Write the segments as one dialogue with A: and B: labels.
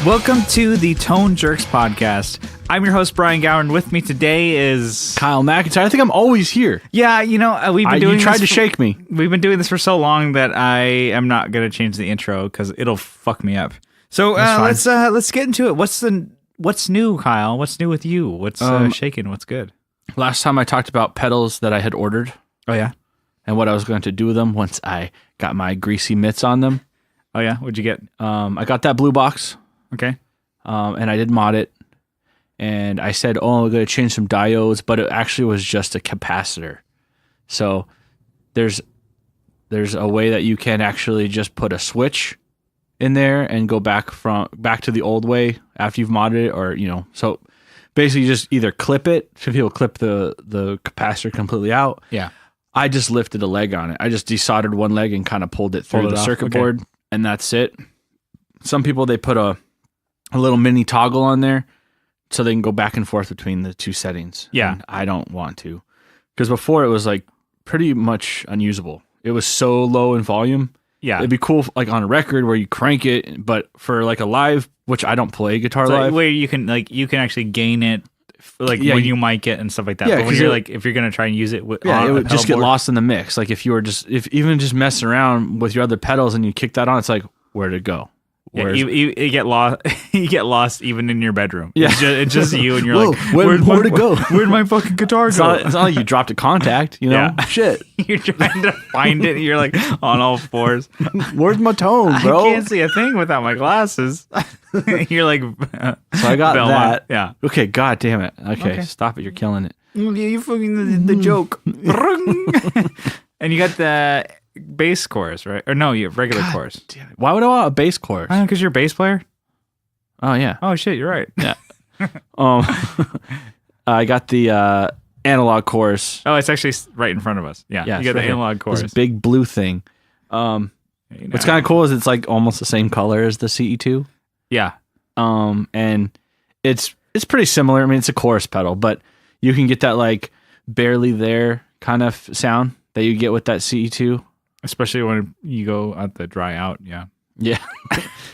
A: Welcome to the Tone Jerks podcast. I'm your host, Brian Gower, and with me today is...
B: Kyle McIntyre. I think I'm always here.
A: Yeah, you know, we've been doing
B: You tried to shake me.
A: We've been doing this for so long that I am not going to change the intro because it'll fuck me up. So let's get into it. What's new, Kyle? What's new with you? What's shaking? What's good?
B: Last time I talked about pedals that I had ordered.
A: Oh, yeah?
B: And what I was going to do with them once I got my greasy mitts on them.
A: Oh, yeah? What'd you get?
B: I got that blue box.
A: Okay.
B: And I did mod it. And I said, I'm going to change some diodes, but it actually was just a capacitor. So there's a way that you can actually just put a switch in there and go back to the old way after you've modded it, or so basically you just either clip it. So people clip the capacitor completely out.
A: Yeah.
B: I just lifted a leg on it. I just desoldered one leg and kind of pulled it through the circuit board, and that's it. Some people, they put a little mini toggle on there so they can go back and forth between the two settings.
A: Yeah.
B: And I don't want to, because before it was like pretty much unusable. It was so low in volume.
A: Yeah.
B: It'd be cool like on a record where you crank it, but for like a live, which I don't play guitar live.
A: Where you can actually gain it, when you mic it and stuff like that.
B: Yeah,
A: but when you're if you're gonna try and use it,
B: it would just get lost in the mix. Like if even just messing around with your other pedals and you kick that on, it's like, where'd it go?
A: Yeah, you get lost. You get lost even in your bedroom.
B: Yeah,
A: it's just you, and you're like,
B: where'd it go?
A: Where'd my fucking guitar go?
B: It's not like you dropped a contact,
A: Yeah.
B: Shit.
A: You're trying to find it. And you're like on all fours.
B: Where's my tone, bro?
A: I can't see a thing without my glasses. You're like,
B: so I got
A: Belmont.
B: that.
A: Yeah.
B: Okay. God damn it. Okay. Stop it. You're killing it.
A: Yeah, you fucking the joke. And you got the bass chorus, right? Or no, you have regular chorus.
B: Damn it. Why would I want a bass chorus?
A: I don't know, because you're a bass player.
B: Oh yeah.
A: Oh shit, you're right.
B: Yeah. I got the analog chorus.
A: Oh, it's actually right in front of us. Yeah. You got the analog chorus.
B: This big blue thing. What's kind of cool is it's like almost the same color as the CE2.
A: Yeah.
B: And it's pretty similar. I mean, it's a chorus pedal, but you can get that like barely there kind of sound that you get with that CE2.
A: Especially when you go at the dry out, yeah.
B: Yeah.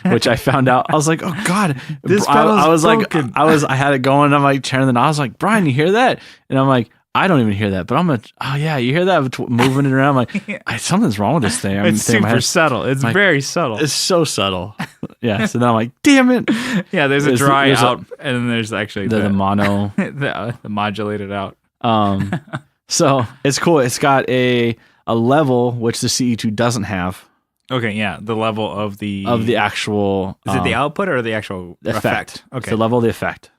B: Which I found out. I was like, oh God.
A: I was broken.
B: I had it going, and I'm like turning the knob. I was like, Brian, you hear that? And I'm like, I don't even hear that, but I'm like, oh yeah, you hear that moving it around? I'm like, something's wrong with this thing.
A: It's super subtle. It's like, very subtle.
B: It's so subtle. Yeah. So then I'm like, damn it.
A: Yeah, there's a dry out, and then there's actually
B: the mono.
A: the modulated out.
B: So it's cool. It's got a level which the CE2 doesn't have.
A: Okay, yeah, the level of the
B: actual.
A: Is it the output or the actual effect? Okay,
B: it's the level of the effect.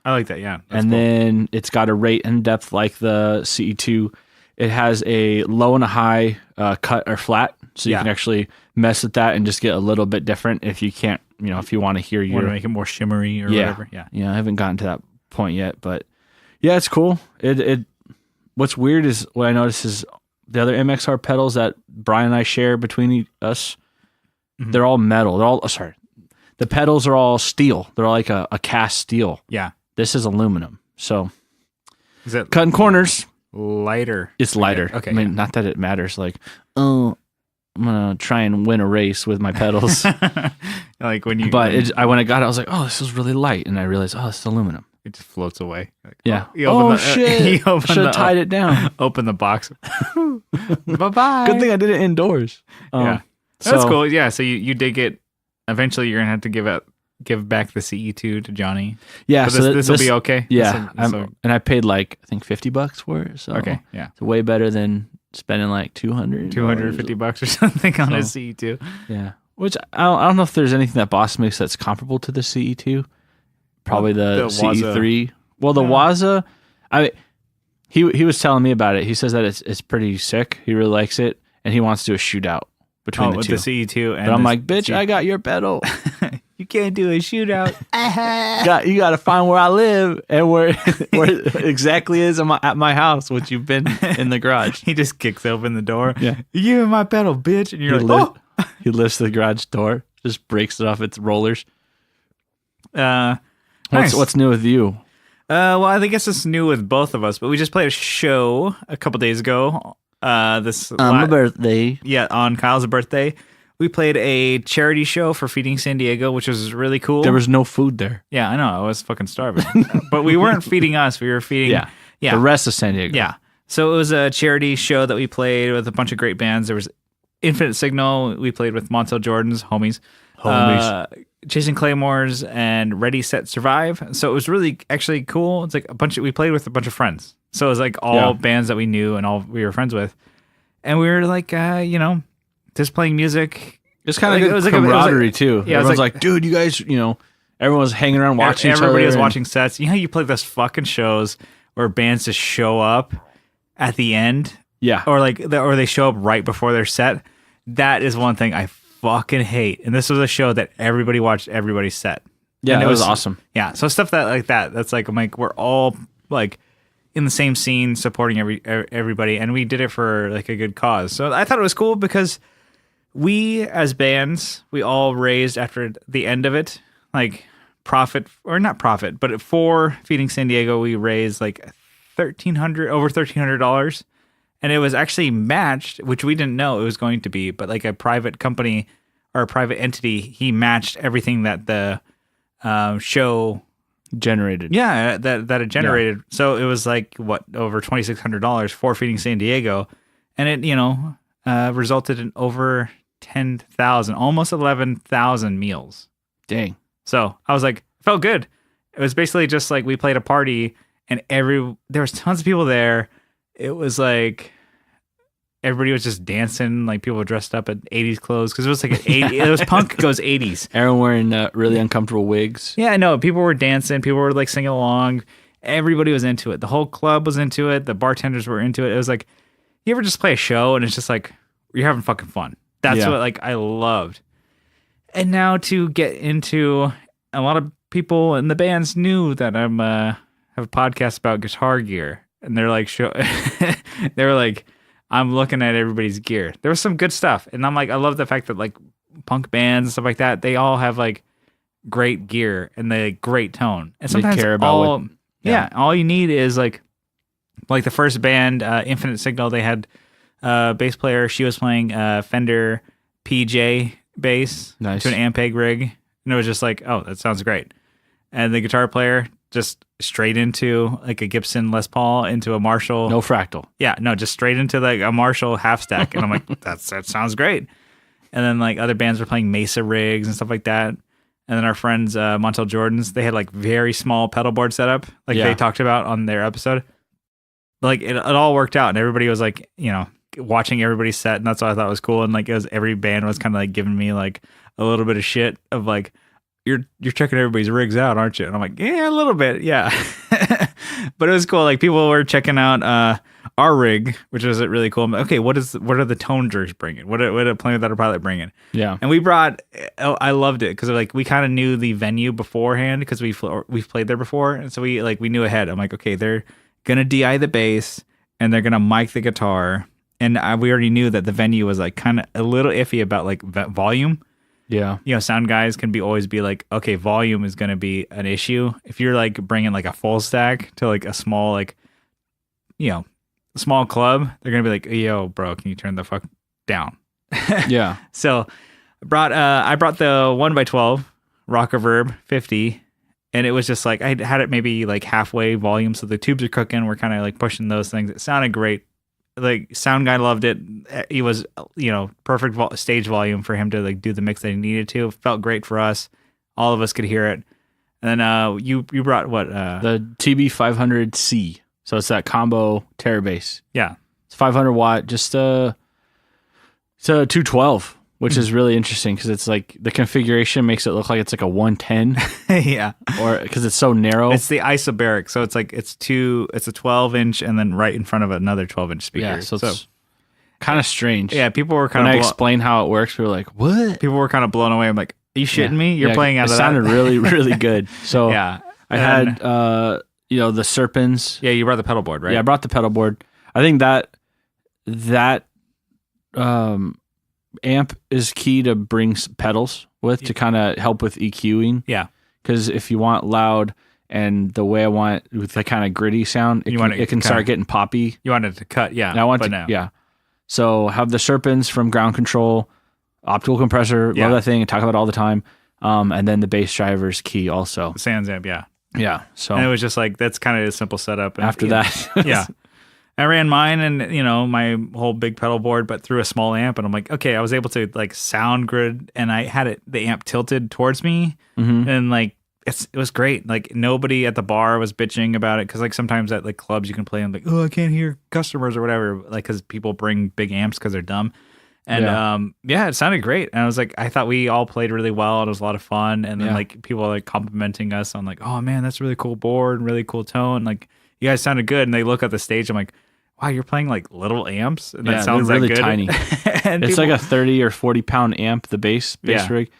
A: I like that. Yeah,
B: and cool. Then it's got a rate and depth like the CE2. It has a low and a high cut or flat, so you can actually mess with that and just get a little bit different if you can't. If you want to hear
A: want to make it more shimmery or whatever.
B: Yeah. I haven't gotten to that point yet, but yeah, it's cool. It what's weird is what I notice is the other MXR pedals that Brian and I share between us, they're all metal. The pedals are all steel. They're like a cast steel.
A: Yeah.
B: This is aluminum. So
A: is it
B: cutting corners.
A: Lighter.
B: It's lighter.
A: Okay.
B: I mean, not that it matters. Like, I'm going to try and win a race with my pedals.
A: Like when you...
B: But when I got it, I was like, oh, this is really light. And I realized, oh, it's aluminum.
A: It just floats away. Like,
B: yeah.
A: Shit.
B: I should have tied it down.
A: Open the box. Bye-bye.
B: Good thing I did it indoors.
A: Yeah. That's cool. Yeah. So you did get... Eventually, you're going to have to give back the CE2 to Johnny.
B: Yeah.
A: But this will be okay?
B: Yeah. And I paid like, I think $50 for it. So
A: okay. Yeah.
B: It's way better than spending like
A: $250 or something on a CE2.
B: Yeah. Which I don't know if there's anything that Boss makes that's comparable to the CE2. Probably the CE3. Well, the Waza, he was telling me about it. He says that it's pretty sick. He really likes it, and he wants to do a shootout between the two.
A: With the CE2, and
B: but I'm like, bitch, I got your pedal.
A: You can't do a shootout.
B: You got to find where I live and where it exactly is at my house, which you've been in the garage.
A: He just kicks open the door.
B: Yeah,
A: you and my pedal, bitch, and you're like, oh.
B: He lifts the garage door, just breaks it off its rollers.
A: Nice.
B: What's new with you?
A: Well, I guess it's new with both of us, but we just played a show a couple days ago. My
B: birthday.
A: Yeah, on Kyle's birthday. We played a charity show for Feeding San Diego, which was really cool.
B: There was no food there.
A: Yeah, I know. I was fucking starving. But we weren't feeding us. We were feeding
B: the rest of San Diego.
A: Yeah. So it was a charity show that we played with a bunch of great bands. There was Infinite Signal. We played with Montel Jordan's homies. Chasing Claymores and Ready, Set, Survive. So it was really actually cool. It's like we played with a bunch of friends. So it was like all bands that we knew and all we were friends with. And we were like, just playing music.
B: It's kind of like camaraderie too. Yeah, everyone's like, dude, you guys, everyone was hanging around watching each other.
A: Everybody was watching sets. You know how you play those fucking shows where bands just show up at the end?
B: Yeah.
A: Or they show up right before their set? That is one thing I fucking hate. And this was a show that everybody watched everybody's set.
B: Yeah,
A: and
B: it was awesome.
A: Yeah. So stuff that's like, I'm like, we're all like in the same scene supporting everybody. And we did it for like a good cause. So I thought it was cool because we as bands, we all raised after the end of it, like not profit, but for Feeding San Diego, we raised like over $1,300. And it was actually matched, which we didn't know it was going to be, but like a private company or a private entity, he matched everything that the show
B: generated.
A: Yeah, that it generated. Yeah. So it was like over $2,600 for Feeding San Diego, and it resulted in over 10,000, almost 11,000 meals.
B: Dang.
A: So I was like, felt good. It was basically just like we played a party, and there was tons of people there. It was like everybody was just dancing, like people were dressed up in 80s clothes because it was like it was punk goes 80s.
B: Everyone wearing really uncomfortable wigs.
A: Yeah, I know. People were dancing. People were like singing along. Everybody was into it. The whole club was into it. The bartenders were into it. It was like, you ever just play a show and it's just like you're having fucking fun. That's what like I loved. And now to get into, a lot of people in the bands knew that I'm have a podcast about guitar gear. And they're like, they were like, I'm looking at everybody's gear. There was some good stuff. And I'm like, I love the fact that like punk bands and stuff like that, they all have like great gear and they great tone. And sometimes
B: they care about
A: all you need is like the first band, Infinite Signal, they had a bass player. She was playing Fender PJ bass to an Ampeg rig. And it was just like, oh, that sounds great. And the guitar player just straight into like a Gibson Les Paul into a Marshall.
B: No fractal.
A: Yeah, no, just straight into like a Marshall half stack. And I'm like, that sounds great. And then like other bands were playing Mesa rigs and stuff like that. And then our friends, Montel Jordan's, they had like very small pedal board setup, like they talked about on their episode. Like it all worked out, and everybody was like, watching everybody's set, and that's what I thought was cool. And like every band was kind of like giving me like a little bit of shit of like, you're checking everybody's rigs out, aren't you? And I'm like, yeah, a little bit, yeah. But it was cool. Like people were checking out our rig, which was really cool. Like, okay, what are the tone jerks bringing? What are Playing Without a Pilot bringing? Yeah. And we brought. I loved it because like we kind of knew the venue beforehand because we've played there before, and so we knew ahead. I'm like, okay, they're gonna DI the bass and they're gonna mic the guitar, and we already knew that the venue was like kind of a little iffy about like volume. Yeah. Sound guys can always be like, okay, volume is going to be an issue. If you're like bringing like a full stack to like a small, like, small club, they're going to be like, yo, bro, can you turn the fuck down? Yeah. So I brought the 1x12 Rock Reverb 50, and it was just like, I had it maybe like halfway volume. So the tubes are cooking. We're kind of like pushing those things. It sounded great. Like sound guy loved it. He was, perfect stage volume for him to like do the mix that he needed to. It felt great for us. All of us could hear it. And then you brought what?
B: The TB500C. So it's that combo terror bass.
A: Yeah,
B: it's 500 watt. Just it's a 212, which is really interesting because it's like the configuration makes it look like it's like a 110.
A: Yeah,
B: or because it's so narrow.
A: It's the isobaric, so it's like it's a 12-inch and then right in front of another 12-inch speaker.
B: Yeah, so it's kind of strange.
A: Yeah, people were kind
B: of.
A: When
B: I explained how it works, we were like, "What?"
A: People were kind of blown away. I'm like, "Are you shitting me? You're playing out of that."
B: It sounded really, really good. So yeah, I had the Serpens.
A: Yeah, you brought the pedal board, right?
B: Yeah, I brought the pedal board. I think that amp is key to bring pedals with to kind of help with EQing.
A: Yeah.
B: Because if you want loud and the way I want it with the kind of gritty sound, it can start getting poppy.
A: You want it to cut, yeah.
B: And I want to, yeah. So have the Serpents from Ground Control, Optical compressor,
A: Yeah.
B: love that thing. I talk about it all the time. And then the bass driver's key also.
A: Sans amp, yeah.
B: Yeah. So
A: And it was just like, that's kind of a simple setup. And,
B: after
A: you know,
B: that,
A: yeah. I ran mine and, you know, my whole big pedal board, but through a small amp. And I'm like, okay, I was able to like sound grid, and I had the amp tilted towards me. And like, it was great. Like nobody at the bar was bitching about it. Cause like sometimes at like clubs you can play and like, oh, I can't hear customers or whatever. Like, cause people bring big amps cause they're dumb. And it sounded great. And I was like, I thought we all played really well. It was a lot of fun. And then like people were like complimenting us on like, oh man, that's a really cool board, really cool tone. Like you guys sounded good. And they look at the stage. I'm like, wow, you're playing like little amps. And that sounds
B: really
A: that good.
B: tiny.
A: And
B: It's like a 30 or 40 pound amp, the bass
A: Yeah.
B: rig.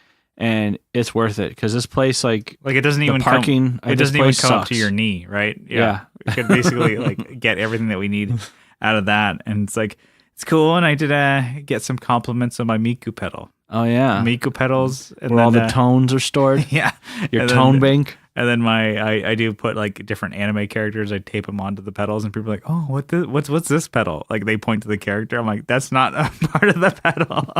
B: And it's worth it because this place, like
A: it doesn't even
B: parking,
A: come, it
B: this
A: doesn't even
B: place
A: come up to
B: sucks.
A: your knee, right?
B: Yeah.
A: We could basically like get everything that we need out of that. And it's like, it's cool. And I did get some compliments on my Miku pedal.
B: Oh yeah,
A: Miku pedals. And
B: where all
A: then,
B: the tones are stored.
A: Yeah.
B: Your
A: And
B: tone
A: then-
B: bank.
A: And then I do put like different anime characters. I tape them onto the pedals, and people are like, "Oh, what's this pedal?" Like they point to the character. I'm like, "That's not a part of the pedal."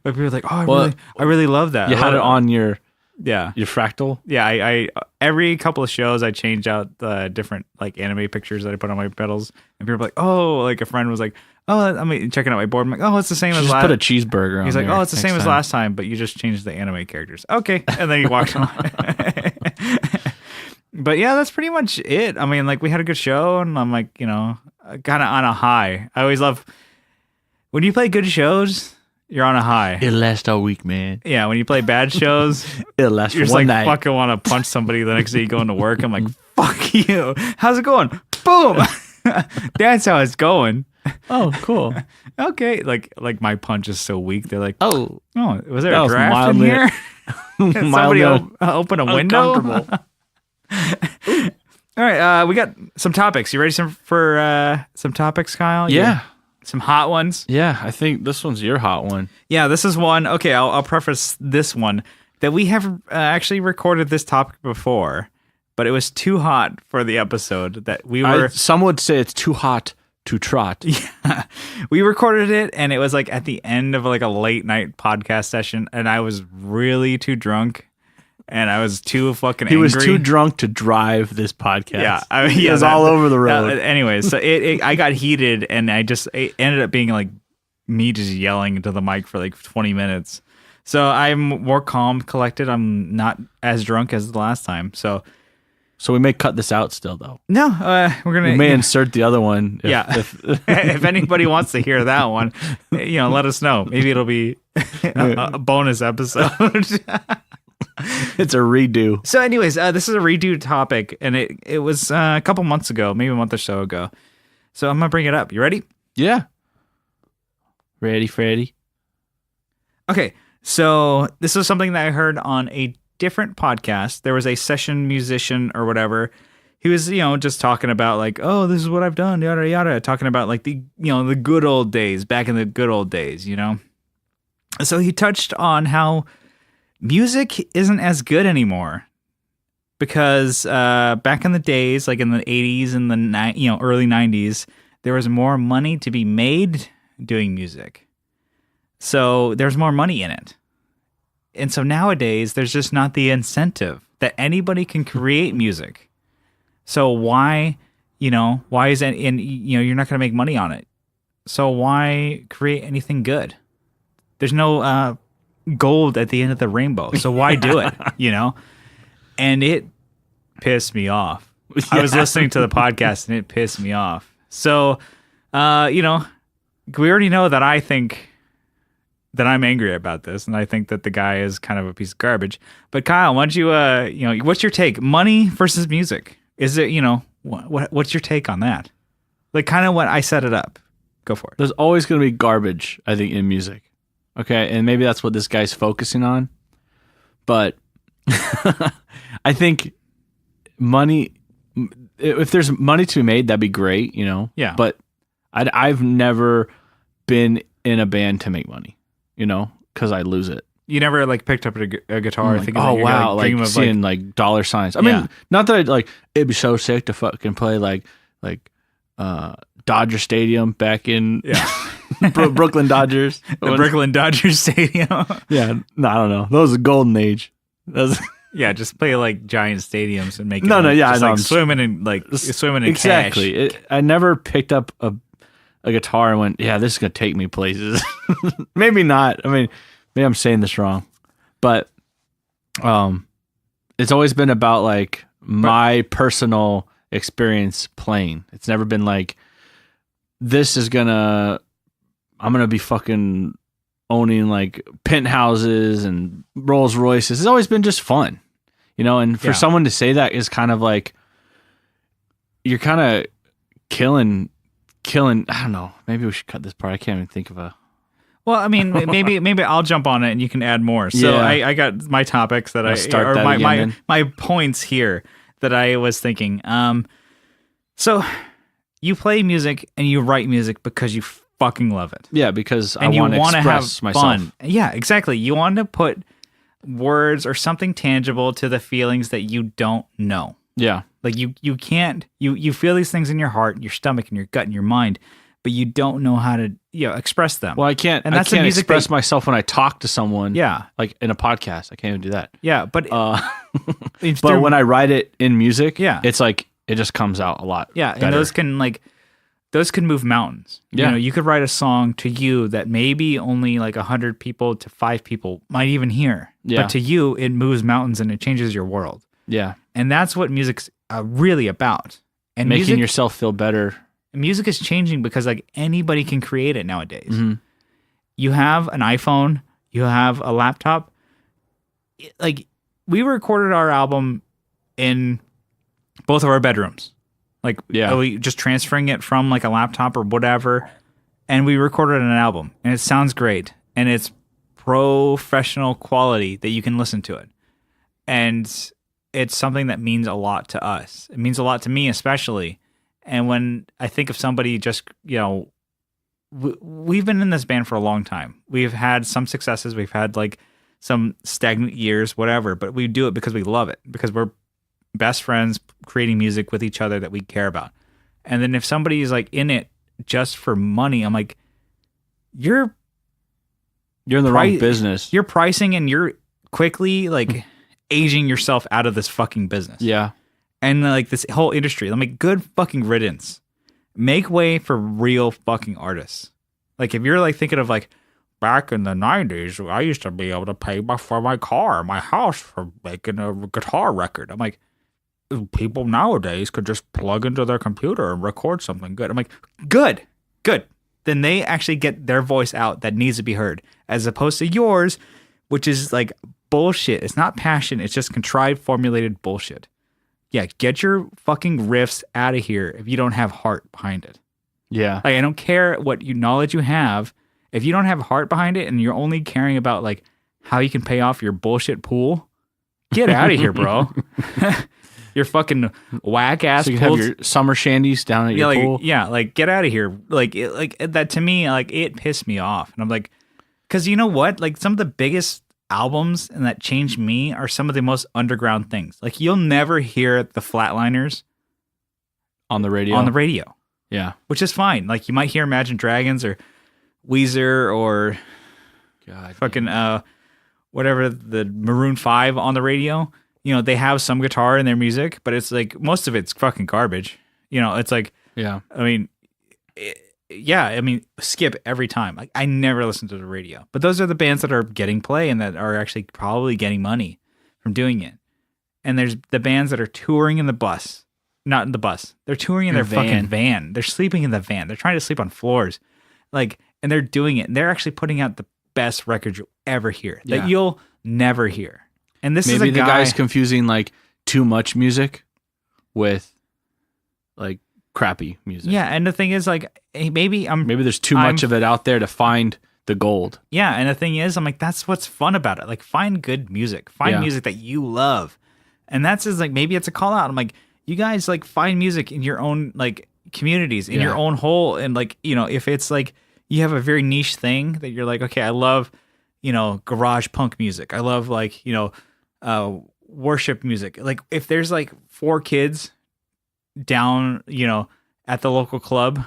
A: But people are like, "Oh, I really love that."
B: You
A: I
B: had
A: love
B: it on your
A: Yeah,
B: fractal.
A: yeah. I every couple of shows I change out the different like anime pictures that I put on my pedals, and people are like, "Oh," like a friend was like, "Oh, I mean, checking out my board." I'm like, "Oh, it's the same as
B: Just
A: last."
B: put a cheeseburger on.
A: He's like,
B: there
A: "Oh, it's the
B: next
A: same as
B: time."
A: last time, but you just changed the anime characters." Okay, and then he walked on. But yeah, that's pretty much it. I mean, like we had a good show, and I'm like, you know, kind of on a high. I always love when you play good shows. You're on a high.
B: It'll last all week, man.
A: Yeah, when you play bad shows,
B: It'll last
A: you're
B: for
A: just
B: one
A: like
B: night.
A: fucking want to punch somebody the next day you go into work. I'm like, fuck you. How's it going? Boom. That's how it's going.
B: Oh, cool.
A: Okay, like my punch is so weak. They're like,
B: Oh,
A: was there
B: That
A: a
B: was
A: draft in
B: mildly-
A: here? Did somebody
B: mildly
A: open a window?
B: uncomfortable.
A: All right, we got some topics. You ready for some topics, Kyle?
B: Yeah.
A: Some hot ones.
B: Yeah, I think this one's your hot one.
A: Yeah, this is one. Okay, I'll preface this one that we have actually recorded this topic before, but it was too hot for the episode that we were.
B: Some would say it's too hot to trot.
A: Yeah, we recorded it, and it was like at the end of like a late night podcast session, and I was really too drunk, and I was too fucking.
B: He
A: angry.
B: was too drunk to drive this podcast.
A: Yeah, I mean,
B: he was all over the road.
A: Anyways, so I got heated, and it ended up being like me just yelling into the mic for like 20 minutes. So I'm more calm, collected. I'm not as drunk as the last time. So
B: we may cut this out still, though.
A: no, we're gonna.
B: We may insert the other one.
A: If anybody wants to hear that one, let us know. Maybe it'll be a bonus episode.
B: It's a redo.
A: So, anyways, this is a redo topic, and it was a couple months ago, maybe a month or so ago. So I'm gonna bring it up. You ready?
B: Yeah. Ready, Freddy?
A: Okay. So this is something that I heard on a different podcast. There was a session musician or whatever. He was, just talking about like, oh, this is what I've done, yada yada, talking about like the good old days, back in the good old days, So he touched on how music isn't as good anymore because back in the days, like in the 80s and the early 90s, there was more money to be made doing music. So there's more money in it. And so nowadays, there's just not the incentive that anybody can create music. So why is that? And you're not going to make money on it. So why create anything good? There's no gold at the end of the rainbow. So why do it? And it pissed me off. I was listening to the podcast and it pissed me off. So, we already know that I think that I'm angry about this, and I think that the guy is kind of a piece of garbage. But Kyle, why don't you, what's your take? Money versus music? Is it, what's your take on that? Like kind of what I set it up. Go for it.
B: There's always going to be garbage, I think, in music. Okay, and maybe that's what this guy's focusing on. But I think money, if there's money to be made, that'd be great,
A: Yeah.
B: But I've never been in a band to make money, because I lose it.
A: You never like picked up a guitar thinking,
B: oh
A: that you're
B: wow,
A: dream of
B: seeing like dollar signs. I
A: Yeah.
B: mean, not that it'd be so sick to fucking play like Dodger Stadium back in
A: Yeah.
B: Brooklyn Dodgers.
A: The Brooklyn Dodgers Stadium.
B: Yeah, no, I don't know. That was a golden age.
A: Yeah, just play like giant stadiums and make it
B: No,
A: like,
B: yeah,
A: just
B: I know.
A: like swimming in
B: exactly.
A: cash.
B: I never picked up a guitar and went, yeah, this is gonna take me places. Maybe not. I mean, maybe I'm saying this wrong, but it's always been about like my personal experience playing. It's never been like I'm gonna be fucking owning like penthouses and Rolls Royces. It's always been just fun, and for someone to say that is kind of like you're kind of killing. I don't know. Maybe we should cut this part. I can't even think of a.
A: Well, I mean, maybe I'll jump on it and you can add more. So
B: Yeah.
A: I got my topics that my points here that I was thinking. So you play music and you write music because you fucking love it.
B: Yeah, because
A: and
B: I want to express
A: have
B: myself.
A: Fun. Yeah, exactly. You want to put words or something tangible to the feelings that you don't know.
B: Yeah.
A: Like you can't you feel these things in your heart, your stomach, and your gut, and your mind, but you don't know how to express them.
B: Well, I can't.
A: And that's
B: I can't
A: the music
B: express myself when I talk to someone.
A: Yeah,
B: like in a podcast, I can't even do that.
A: Yeah, but
B: but when I write it in music,
A: yeah,
B: it's like it just comes out a lot.
A: Yeah,
B: better.
A: And those can move mountains.
B: Yeah,
A: you could write a song to you that maybe only like 100 people to 5 people might even hear.
B: Yeah,
A: but to you, it moves mountains and it changes your world.
B: Yeah,
A: and that's what music's really about. And
B: making yourself feel better.
A: Music is changing because like anybody can create it nowadays.
B: Mm-hmm.
A: You have an iPhone, you have a laptop. Like we recorded our album in both of our bedrooms. Like we just transferring it from like a laptop or whatever, and we recorded an album, and it sounds great, and it's professional quality that you can listen to it, and it's something that means a lot to us. It means a lot to me, especially. And when I think of somebody just, we've been in this band for a long time. We've had some successes. We've had like some stagnant years, whatever, but we do it because we love it, because we're best friends creating music with each other that we care about. And then if somebody is like in it just for money, I'm like, you're
B: in the wrong business.
A: You're pricing and you're quickly like aging yourself out of this fucking business.
B: Yeah.
A: And like this whole industry, I'm like, good fucking riddance. Make way for real fucking artists. Like if you're like thinking of like back in the 90s, I used to be able to pay for my car, my house for making a guitar record. I'm like, people nowadays could just plug into their computer and record something good. I'm like, good. Then they actually get their voice out that needs to be heard, as opposed to yours, which is like bullshit. It's not passion. It's just contrived, formulated bullshit. Yeah, get your fucking riffs out of here if you don't have heart behind it.
B: Yeah.
A: Like, I don't care what knowledge you have. If you don't have heart behind it and you're only caring about like how you can pay off your bullshit pool, get out of here, bro. Your fucking whack ass.
B: So you have your summer shandies down at your pool.
A: Yeah, like get out of here. Like that to me, like it pissed me off, and I'm like, because you know what? Like some of the biggest albums and that changed me are some of the most underground things. Like you'll never hear the Flatliners
B: on the radio. Yeah,
A: which is fine. Like you might hear Imagine Dragons or Weezer or whatever, the Maroon 5 on the radio. They have some guitar in their music, but it's like most of it's fucking garbage. It's like,
B: yeah.
A: I mean, skip every time. Like I never listen to the radio, but those are the bands that are getting play and that are actually probably getting money from doing it. And there's the bands that are touring in the bus, not in the bus. They're touring in their fucking van. They're sleeping in the van. They're trying to sleep on floors, and they're doing it. And they're actually putting out the best record you'll ever hear that you'll never hear. And this
B: maybe
A: is a guy,
B: the guy's confusing like too much music with like crappy music.
A: Yeah, and the thing is like maybe
B: there's too much of it out there to find the gold.
A: Yeah, and the thing is I'm like, that's what's fun about it. Like find good music. Find music that you love. And that's just like, maybe it's a call out. I'm like, you guys like find music in your own like communities, in your own hole, and like, if it's like you have a very niche thing that you're like, okay, I love, garage punk music. I love like, worship music. Like if there's like 4 kids down, at the local club,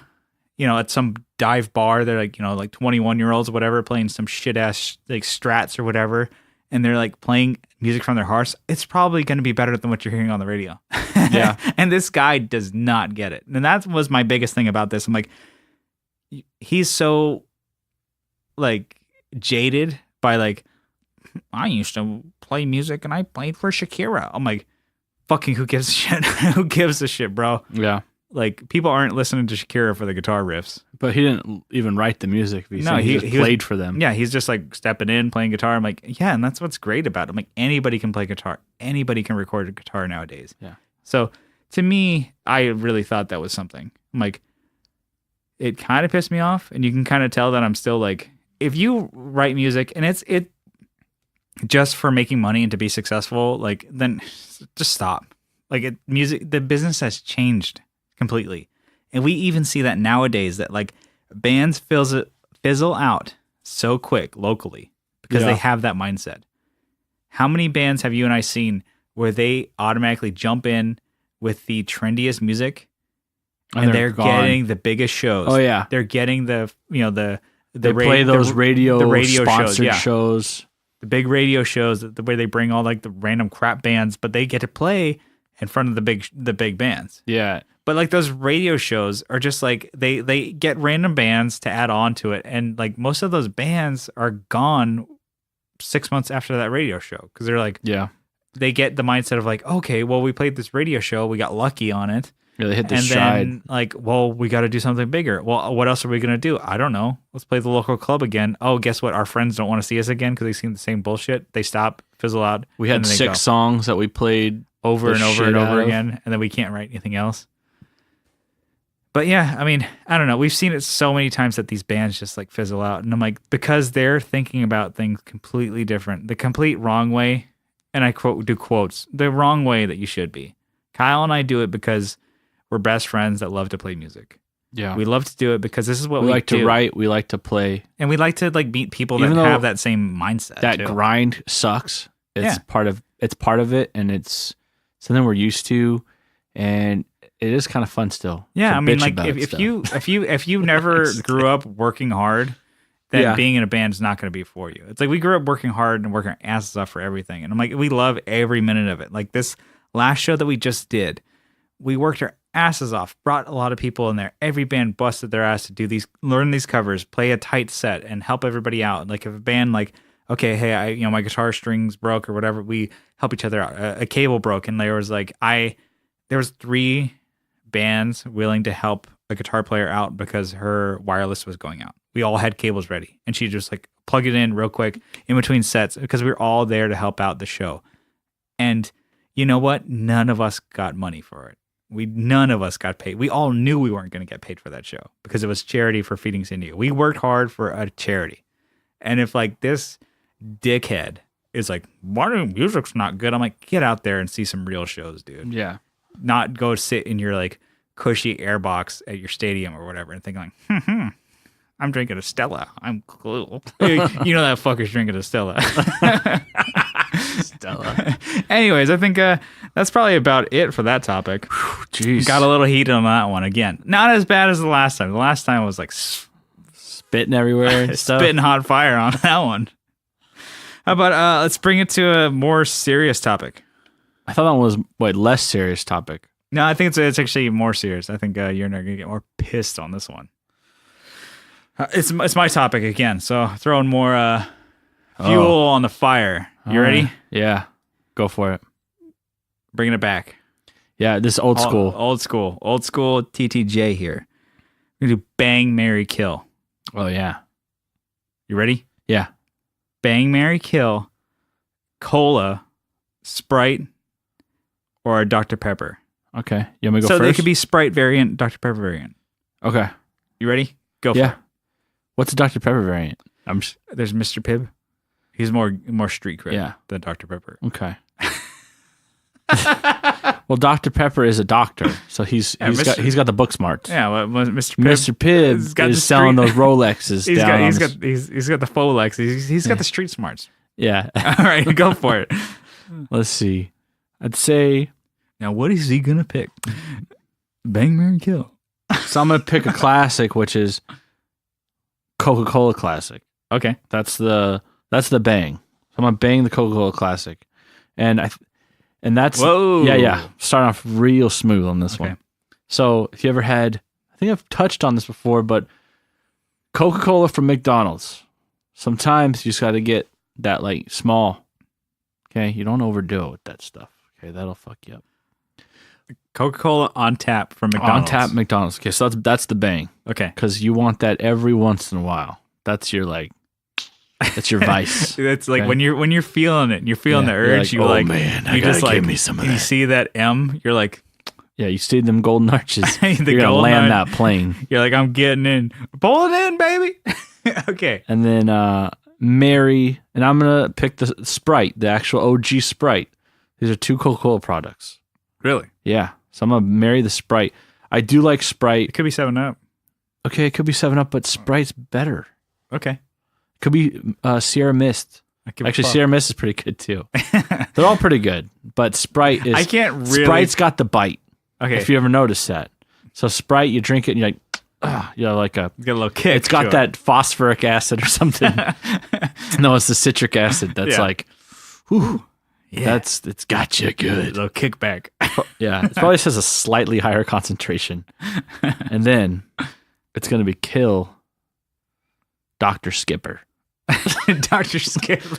A: at some dive bar, they're like, like 21-year-olds or whatever, playing some shit ass like strats or whatever, and they're like playing music from their hearts, it's probably going to be better than what you're hearing on the radio.
B: Yeah.
A: And this guy does not get it. And that was my biggest thing about this. I'm like, he's so like jaded by like, I used to play music and I played for Shakira. I'm like, fucking who gives a shit? Who gives a shit, bro?
B: Yeah.
A: Like, people aren't listening to Shakira for the guitar riffs.
B: But he didn't even write the music. He just played for them.
A: Yeah, he's just like stepping in, playing guitar. I'm like, yeah, and that's what's great about it. I'm like, anybody can play guitar. Anybody can record a guitar nowadays.
B: Yeah.
A: So to me, I really thought that was something. I'm like, it kind of pissed me off, and you can kind of tell that I'm still like, if you write music and it's just for making money and to be successful, like, then just stop. Like, the business has changed completely. And we even see that nowadays, that like bands fizzle out so quick locally because they have that mindset. How many bands have you and I seen where they automatically jump in with the trendiest music and they're getting the biggest shows?
B: Oh yeah.
A: They're getting the
B: play those radio sponsored shows.
A: The big radio shows, the way they bring all like the random crap bands, but they get to play in front of the big bands.
B: Yeah.
A: But like those radio shows are just like they get random bands to add on to it, and like most of those bands are gone 6 months after that radio show because they're like, they get the mindset of like, okay, well, we played this radio show, we got lucky on it.
B: Yeah, they hit the
A: stride. Then like, well, we got to do something bigger. Well, what else are we gonna do? I don't know. Let's play the local club again. Oh, guess what? Our friends don't want to see us again because they've seen the same bullshit. They stop, fizzle out.
B: We had 6 songs that we played
A: over and over and over again, and then we can't write anything else. But yeah, I mean, I don't know. We've seen it so many times that these bands just like fizzle out. And I'm like, because they're thinking about things completely different, the complete wrong way. And I do quotes, the wrong way that you should be. Kyle and I do it because we're best friends that love to play music.
B: Yeah.
A: We love to do it because this is what we
B: like
A: do.
B: To write. We like to play.
A: And we like to like meet people that have that same mindset.
B: That grind sucks. It's part of it, and it's something we're used to, and it is kind of fun still.
A: Yeah, I mean, like if you never grew up working hard, then being in a band is not going to be for you. It's like we grew up working hard and working our asses off for everything, and I'm like, we love every minute of it. Like this last show that we just did, we worked our asses off, brought a lot of people in there. Every band busted their ass to learn these covers, play a tight set, and help everybody out. Like if a band like, okay, hey, my guitar strings broke or whatever, we help each other out. A cable broke, and there was 3 bands willing to help a guitar player out because her wireless was going out. We all had cables ready, and she just like plug it in real quick in between sets because we were all there to help out the show. And you know what? None of us got money for it. None of us got paid. We all knew we weren't going to get paid for that show because it was charity for Feeding San Diego. We worked hard for a charity. And if like this dickhead is like, why do music's not good? I'm like, get out there and see some real shows, dude.
B: Yeah.
A: Not go sit in your like cushy airbox at your stadium or whatever and think like, I'm drinking a Stella. I'm cool. You know that fucker's drinking a Stella.
B: Stella.
A: Anyways, I think that's probably about it for that topic.
B: Jeez.
A: Got a little heated on that one again. Not as bad as the last time. The last time was like
B: spitting everywhere and stuff.
A: Spitting hot fire on that one. How about let's bring it to a more serious topic.
B: I thought that one was less serious topic.
A: No, I think it's actually more serious. I think you're not gonna get more pissed on this one. It's my topic again, so throwing more fuel on the fire. You ready?
B: Yeah, go for it.
A: Bringing it back.
B: Yeah, this is old school.
A: Old school TTJ here. We're gonna do Bang, Marry, Kill.
B: Oh yeah.
A: You ready?
B: Yeah.
A: Bang, Marry, Kill, Cola, Sprite, or Dr. Pepper.
B: Okay. You want me to go
A: so
B: first?
A: They could be Sprite variant, Dr. Pepper variant.
B: Okay.
A: You ready? Go for it.
B: What's the Dr. Pepper variant?
A: There's Mr. Pibb. He's more street cred than Dr. Pepper.
B: Okay. Well, Dr. Pepper is a doctor, so he's got the book smarts.
A: Yeah, well, Mr.
B: Pibb is selling those Rolexes.
A: He's got the Folex. He's got the street smarts.
B: Yeah.
A: All right, go for it.
B: Let's see. I'd say
A: now, what is he gonna pick? Bang, Marry, Kill.
B: So I'm gonna pick a classic, which is Coca-Cola Classic.
A: Okay.
B: That's the bang. So I'm gonna bang the Coca-Cola Classic, and that's
A: Whoa.
B: yeah. Starting off real smooth on this
A: Okay.
B: one. So if you ever had, I think I've touched on this before, but Coca-Cola from McDonald's. Sometimes you just got to get that like small. Okay, you don't overdo it with that stuff. Okay, that'll fuck you up.
A: Coca-Cola on tap from McDonald's.
B: On tap McDonald's. Okay, so that's the bang.
A: Okay.
B: Because you want that every once in a while. That's your that's your vice.
A: It's like
B: Okay.
A: when you're feeling it, you're feeling the
B: You're
A: urge. You
B: oh
A: like,
B: man, I
A: you
B: gotta
A: just like
B: give me some of
A: you
B: that.
A: see that M, you're like,
B: Yeah, you see them golden arches.
A: The
B: You're gonna
A: golden
B: land
A: arch-
B: that plane.
A: you're like, I'm getting in, pulling in, baby. Okay.
B: And then Mary, and I'm gonna pick the Sprite, the actual OG Sprite. These are two Coca-Cola products.
A: Really?
B: Yeah, so I'm gonna marry the Sprite. I do like Sprite.
A: It could be 7-Up.
B: Okay, it could be 7-Up, but Sprite's better.
A: Okay.
B: Could be Sierra Mist.
A: I give a
B: Actually,
A: fuck.
B: Sierra Mist is pretty good too. They're all pretty good, but Sprite is.
A: I can't really.
B: Sprite's got the bite.
A: Okay.
B: If you ever noticed that. So Sprite, you drink it and you're like, like a.
A: It's got a little kick.
B: It's got
A: to it.
B: that phosphoric acid or something. No, it's the citric acid. That's
A: Yeah.
B: like, whew,
A: Yeah.
B: it's got you
A: A
B: good.
A: little kickback.
B: Yeah, it probably says a slightly higher concentration, and then it's gonna be kill Dr. Skipper.
A: Dr. Skipper.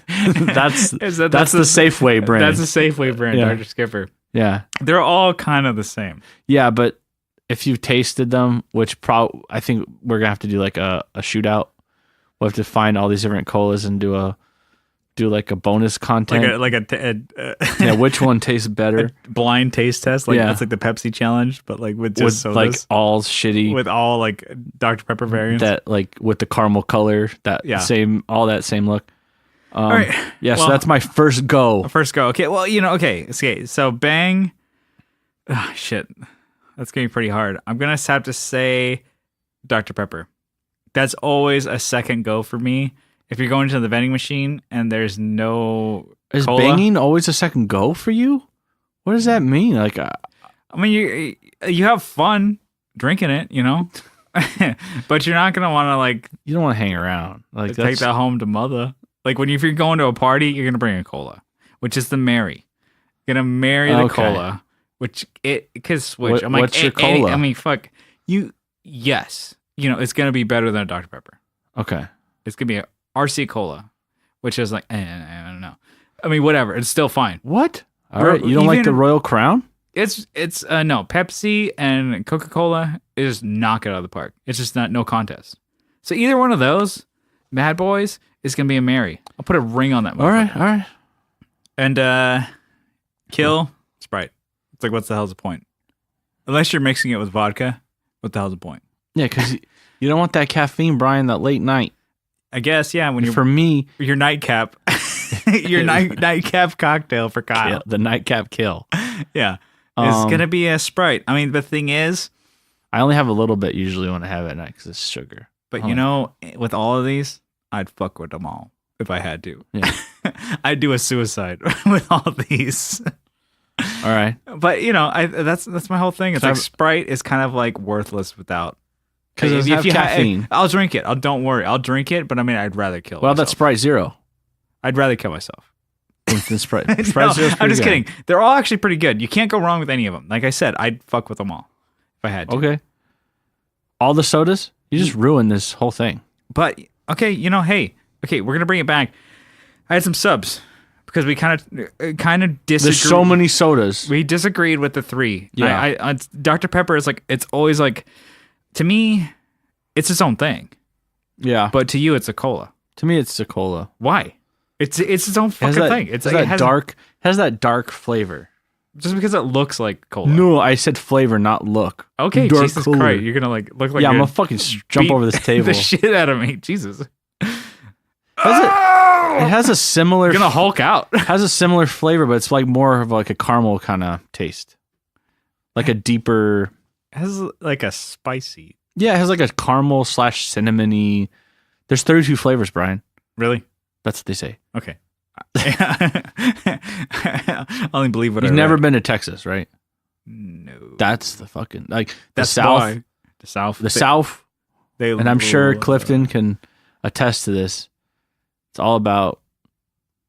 B: That's
A: That's
B: the Safeway brand.
A: That's a Safeway brand,
B: Yeah.
A: Dr. Skipper.
B: yeah,
A: They're all kind of the same.
B: yeah, but if you've tasted them, which I think we're gonna have to do like a shootout. We'll have to find all these different colas and do like a bonus content.
A: Like
B: Yeah, which one tastes better?
A: blind taste test. Like
B: Yeah.
A: that's like the Pepsi challenge, but like with just
B: With
A: sodas.
B: like all shitty.
A: With all like Dr. Pepper variants.
B: That like with the caramel color, that
A: Yeah.
B: same look.
A: All right.
B: Yeah,
A: Well,
B: so that's my first go.
A: First go. Okay. Well, okay. So bang. Shit. That's going to be pretty hard. I'm going to have to say Dr. Pepper. That's always a second go for me. If you're going to the vending machine and there's no
B: Is
A: cola,
B: banging always a second go for you? What does that mean? Like,
A: I mean, you have fun drinking it, but you're not going to want to like
B: you don't want to hang around. Like,
A: take that home to mother. Like if you're going to a party, you're going to bring a cola, which is the marry. You're going to marry the
B: Okay.
A: cola, which it could switch. I'm like,
B: what's your cola?
A: I mean, fuck you. Yes. It's going to be better than a Dr. Pepper.
B: Okay.
A: It's going to be a RC Cola, which is like, I don't know. I mean, whatever. It's still fine.
B: What? All right. You don't like the Royal Crown?
A: It's no, Pepsi and Coca-Cola is knock it out of the park. It's just no contest. So either one of those bad boys is going to be a marry. I'll put a ring on that motherfucker.
B: All right.
A: And kill Sprite. It's like, what's the hell's the point? Unless you're mixing it with vodka, what the hell's the point?
B: Yeah, because you don't want that caffeine, Brian, that late night.
A: I guess, yeah, when you're
B: For me,
A: your nightcap, your nightcap cocktail for Kyle.
B: the nightcap kill.
A: Yeah. It's going to be a Sprite. I mean, the thing is,
B: I only have a little bit usually when I have it at night because it's sugar.
A: but
B: Oh.
A: with all of these, I'd fuck with them all if I had to.
B: Yeah.
A: I'd do a suicide with all these.
B: All right.
A: But that's my whole thing. It's
B: So
A: like
B: I've-
A: Sprite is kind of like worthless without.
B: Because it doesn't have caffeine.
A: I'll drink it. Don't worry. I'll drink it. But I mean, I'd rather kill.
B: Well,
A: myself.
B: that's Sprite Zero.
A: I'd rather kill myself.
B: Than Sprite.
A: No,
B: Sprite Zero's
A: I'm
B: pretty
A: just
B: good.
A: kidding. They're all actually pretty good. You can't go wrong with any of them. Like I said, I'd fuck with them all if I had to.
B: Okay. All the sodas? You just ruined this whole thing.
A: But okay, hey, okay, we're gonna bring it back. I had some subs because we kind of disagreed.
B: There's so many sodas.
A: We disagreed with the three.
B: Yeah.
A: I Dr. Pepper is like, it's always like, to me, it's its own thing.
B: Yeah.
A: But to you, it's a cola.
B: To me, it's a cola.
A: Why? It's its own
B: It has
A: fucking
B: that,
A: thing. It's like,
B: has that dark flavor.
A: just because it looks like cola.
B: No, I said flavor, not look.
A: Okay,
B: Dark
A: Jesus
B: cola.
A: Christ, you're gonna like look like
B: Yeah, I'm
A: you're
B: gonna fucking jump
A: beat
B: over this table.
A: the shit out of me. Jesus.
B: It has a similar
A: You're gonna Hulk out.
B: has a similar flavor, but it's like more of like a caramel kind of taste. Like a deeper.
A: It has like a spicy.
B: Yeah, it has like a caramel / cinnamony. There's 32 flavors, Brian.
A: Really?
B: That's what they say.
A: Okay. I only believe what
B: You've
A: I
B: never
A: read.
B: been to Texas, right?
A: No.
B: That's the fucking like the
A: That's
B: South.
A: why. The South.
B: The South,
A: They
B: and I'm sure Clifton can attest to this. It's all about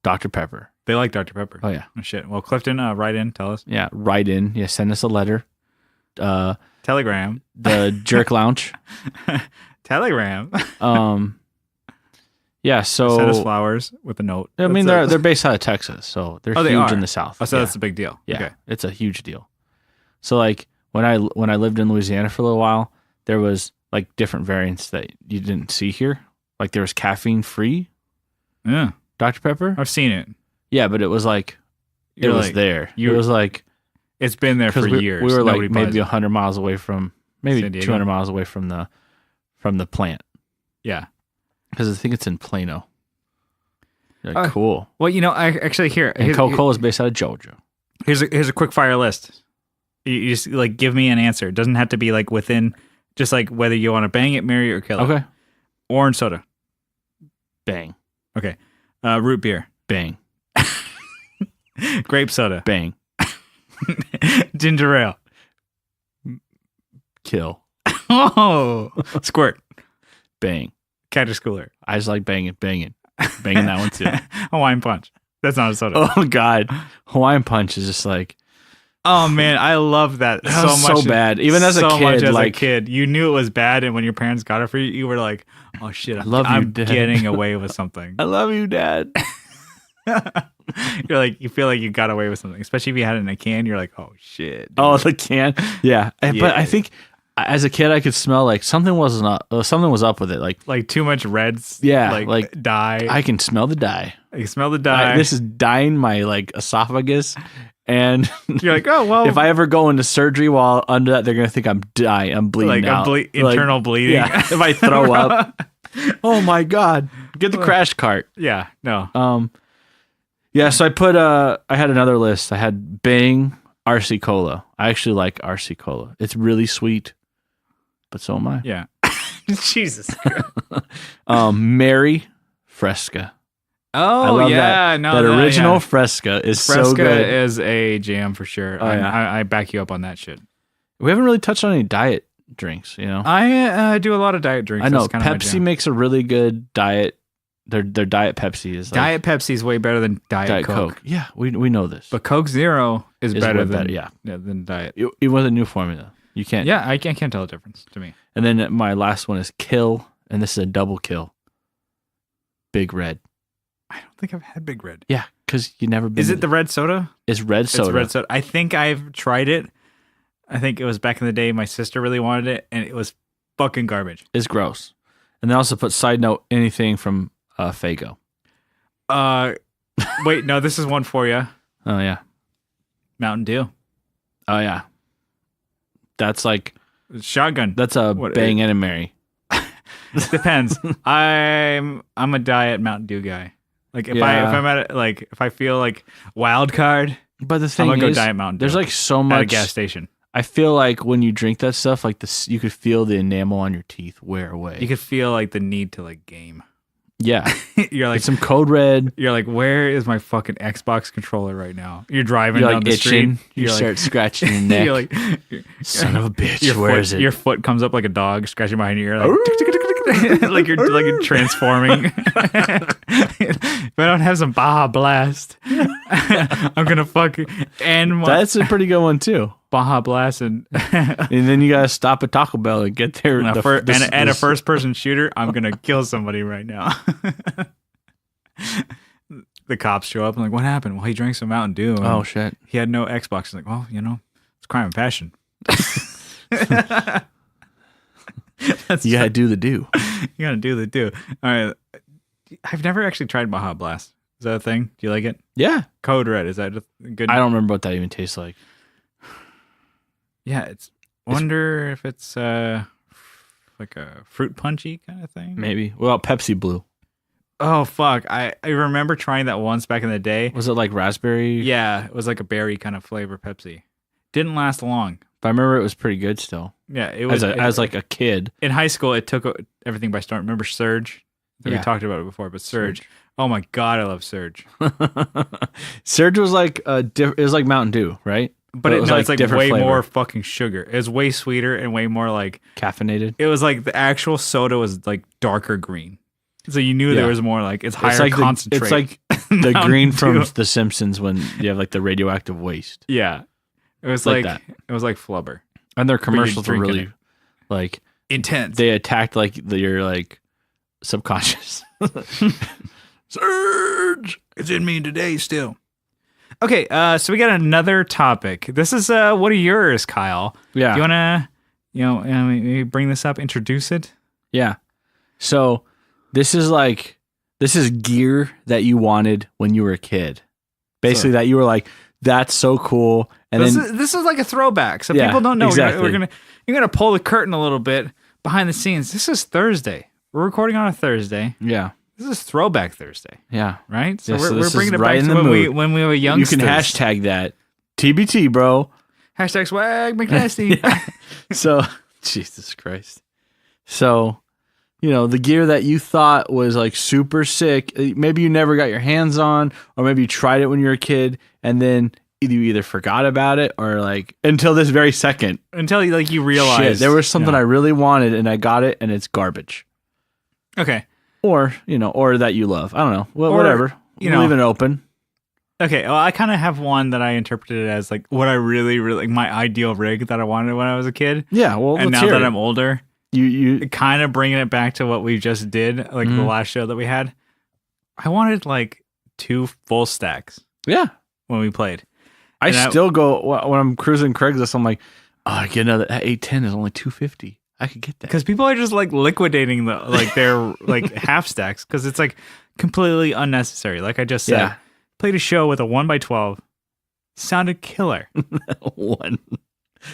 B: Dr. Pepper.
A: They like Dr. Pepper.
B: Oh yeah.
A: Oh, shit. Well, Clifton, write in. Tell us.
B: Yeah, write in. Yeah, send us a letter.
A: Telegram.
B: The Jerk Lounge.
A: Telegram.
B: Yeah, so
A: Send us flowers with a note.
B: I mean,
A: That's
B: they're based out of Texas, so they're
A: Oh, they
B: huge
A: are?
B: in the South.
A: Oh, so
B: yeah.
A: that's a big deal.
B: Yeah,
A: Okay.
B: it's a huge deal. So like when I lived in Louisiana for a little while, there was like different variants that you didn't see here. Like there was caffeine free
A: Yeah.
B: Dr. Pepper.
A: I've seen it.
B: Yeah, but it was like it
A: You're
B: was
A: like-
B: there.
A: you-
B: It was like
A: It's been there for
B: because
A: years.
B: we were
A: Nobody
B: like
A: buys
B: maybe
A: it.
B: 100 miles away from maybe
A: San Diego?
B: 200 miles away from the plant
A: Yeah.
B: because I think it's in Plano. You're like, cool.
A: Well, I actually
B: And Coca-Cola is based out of Georgia.
A: here's a quick fire list. You just like give me an answer. It doesn't have to be like within, just like whether you want to bang it, marry it, or kill it.
B: Okay.
A: Orange soda.
B: Bang.
A: Okay. Root beer.
B: Bang.
A: Grape soda.
B: Bang.
A: Ginger ale.
B: Kill.
A: Oh, squirt.
B: Bang.
A: Cactus cooler.
B: I just like banging. Banging that one too.
A: Hawaiian punch. That's not a soda.
B: Oh God. Hawaiian Punch is just like
A: Oh man, I love that
B: that
A: so
B: was
A: much.
B: so bad. Even as a
A: so much
B: kid,
A: as
B: like
A: a kid, you knew it was bad, and when your parents got it for you, you were like, "Oh shit,
B: love you,
A: I'm
B: Dad."
A: getting away with something."
B: I love you, Dad.
A: You're like, you feel like you got away with something, especially if you had it in a can. You're like, "Oh shit." dude."
B: Oh, the can. Yeah. But
A: Yeah.
B: I think as a kid I could smell like something was up with it. Like
A: Too much reds.
B: Yeah,
A: like
B: like,
A: dye.
B: I can smell the dye.
A: You smell the dye.
B: This is dyeing my like esophagus. And
A: You're like, oh well.
B: if I ever go into surgery while under that, they're gonna think I'm dying. I'm bleeding
A: like
B: out.
A: internal bleeding.
B: Yeah. If I throw up. Oh my God. Get the crash cart.
A: Yeah. No.
B: Yeah, so I had another list. I had Bang RC Cola. I actually like RC Cola. It's really sweet, but so am I.
A: Yeah. Jesus.
B: Mary Fresca. I
A: Oh
B: love
A: yeah.
B: that.
A: No.
B: That original
A: yeah.
B: Fresca is
A: Fresca
B: so good.
A: is a jam for sure.
B: Oh, yeah.
A: I back you up on that shit.
B: We haven't really touched on any diet drinks, you know.
A: I do a lot of diet drinks.
B: I know
A: That's kind of my
B: Pepsi
A: jam.
B: makes a really good diet. Their Diet Pepsi is like
A: Diet Pepsi is way better than Diet Coke.
B: Yeah, we know this.
A: But Coke Zero is
B: Is
A: better
B: way
A: than
B: better, yeah.
A: than Diet.
B: It was a new formula. You can't.
A: Yeah, I can't tell the difference to me.
B: And then my last one is Kill, and this is a double kill. Big Red.
A: I don't think I've had Big Red.
B: Yeah, because you never been.
A: Is it the red soda?
B: It's red soda.
A: It's red soda. I think I've tried it. I think it was back in the day. My sister really wanted it, and it was fucking garbage.
B: It's gross. And they also put side note anything from Faygo.
A: Wait, no, this is one for you.
B: Oh yeah.
A: Mountain Dew.
B: Oh yeah. That's like
A: Shotgun.
B: that's a
A: What,
B: Bang and a Mary.
A: Depends. I'm a diet Mountain Dew guy. Like if I'm at like if I feel like wild card,
B: But the
A: I'm
B: thing
A: gonna go
B: is,
A: Diet Mountain Dew.
B: there's like so
A: at a
B: much.
A: gas station.
B: I feel like when you drink that stuff, like this, you could feel the enamel on your teeth wear away.
A: You could feel like the need to like game.
B: Yeah,
A: You're like
B: like some Code Red.
A: you're like, where is my fucking Xbox controller right now? You're driving
B: You're
A: down
B: like
A: the
B: itching.
A: street.
B: You
A: You're
B: start scratching your neck.
A: you're like,
B: Son of a bitch.
A: your
B: Where
A: foot,
B: is it?
A: Your foot comes up like a dog scratching behind your ear, like you're transforming. If I don't have some Baja Blast, I'm gonna fucking end my
B: That's a pretty good one too.
A: Baja Blast and
B: And then you gotta stop at Taco Bell and get there.
A: and a first person shooter. I'm gonna kill somebody right now. The cops show up and like, what happened? Well, he drank some Mountain Dew. And
B: Oh shit!
A: he had no Xbox. Like, well, it's crime and passion.
B: You gotta do the do.
A: You gotta do the do. All right. I've never actually tried Baja Blast. Is that a thing? Do you like it?
B: Yeah,
A: Code Red. Is that a good?
B: I don't remember what that even tastes like.
A: Yeah, wonder if it's like a fruit punchy kind of thing.
B: Maybe. Well, Pepsi Blue.
A: Oh fuck! I remember trying that once back in the day.
B: Was it like raspberry?
A: Yeah, it was like a berry kind of flavor Pepsi. Didn't last long.
B: But I remember it was pretty good still.
A: Yeah, it was.
B: As like a kid.
A: In high school, it took everything by storm. Remember Surge? I think
B: Yeah.
A: we talked about it before, but Surge. Oh my god, I love Surge.
B: Surge was like it was like Mountain Dew, right?
A: But
B: it was
A: it's like
B: different
A: way
B: flavor.
A: more fucking sugar. It was way sweeter and way more like
B: Caffeinated.
A: it was like the actual soda was like darker green. So you knew there was more like it's higher
B: It's like
A: concentrate.
B: it's like the green from
A: Dew.
B: The Simpsons when you have like the radioactive waste.
A: Yeah. It was
B: Like
A: like
B: that.
A: it was like flubber.
B: And their commercials were
A: drinking
B: really
A: it.
B: like
A: Intense.
B: they attacked like your like subconscious. Surge.
A: It's in me today still. Okay, so we got another topic. This is one of yours, Kyle.
B: Yeah.
A: Do you wanna maybe bring this up, introduce it?
B: Yeah. So this is gear that you wanted when you were a kid. Basically, that you were like, that's so cool. And
A: This is like a throwback. So
B: Yeah,
A: people don't know.
B: exactly.
A: You're gonna pull the curtain a little bit behind the scenes. This is Thursday. We're recording on a Thursday.
B: yeah.
A: This is Throwback Thursday,
B: Yeah.
A: right? So
B: Yeah, so
A: we're
B: this
A: bringing
B: is
A: it
B: right
A: back
B: in
A: to
B: the
A: when we were young.
B: You can hashtag that. TBT, bro.
A: hashtag swag McNasty.
B: So, Jesus Christ. So, the gear that you thought was like super sick, maybe you never got your hands on, or maybe you tried it when you were a kid, and then you either forgot about it or like until this very second.
A: Until you realize
B: Shit, there was something I really wanted and I got it and it's garbage.
A: Okay.
B: Or, or that you love. I don't know. Well, whatever. We'll leave it open.
A: Okay, well, I kind of have one that I interpreted as like what I really, really like my ideal rig that I wanted when I was a kid.
B: Yeah, well,
A: and
B: let's
A: now
B: hear
A: that
B: it.
A: I'm older,
B: You
A: kind of bringing it back to what we just did, like the last show that we had. I wanted like 2 full stacks
B: yeah.
A: when we played.
B: I
A: And
B: still go when I'm cruising Craigslist. I'm like, oh, I get another. That 810 is only $250. I could get that
A: because people are just like liquidating their like half stacks because it's like completely unnecessary. Like I just said,
B: Yeah.
A: played a show with a 1x12, sounded killer.
B: one.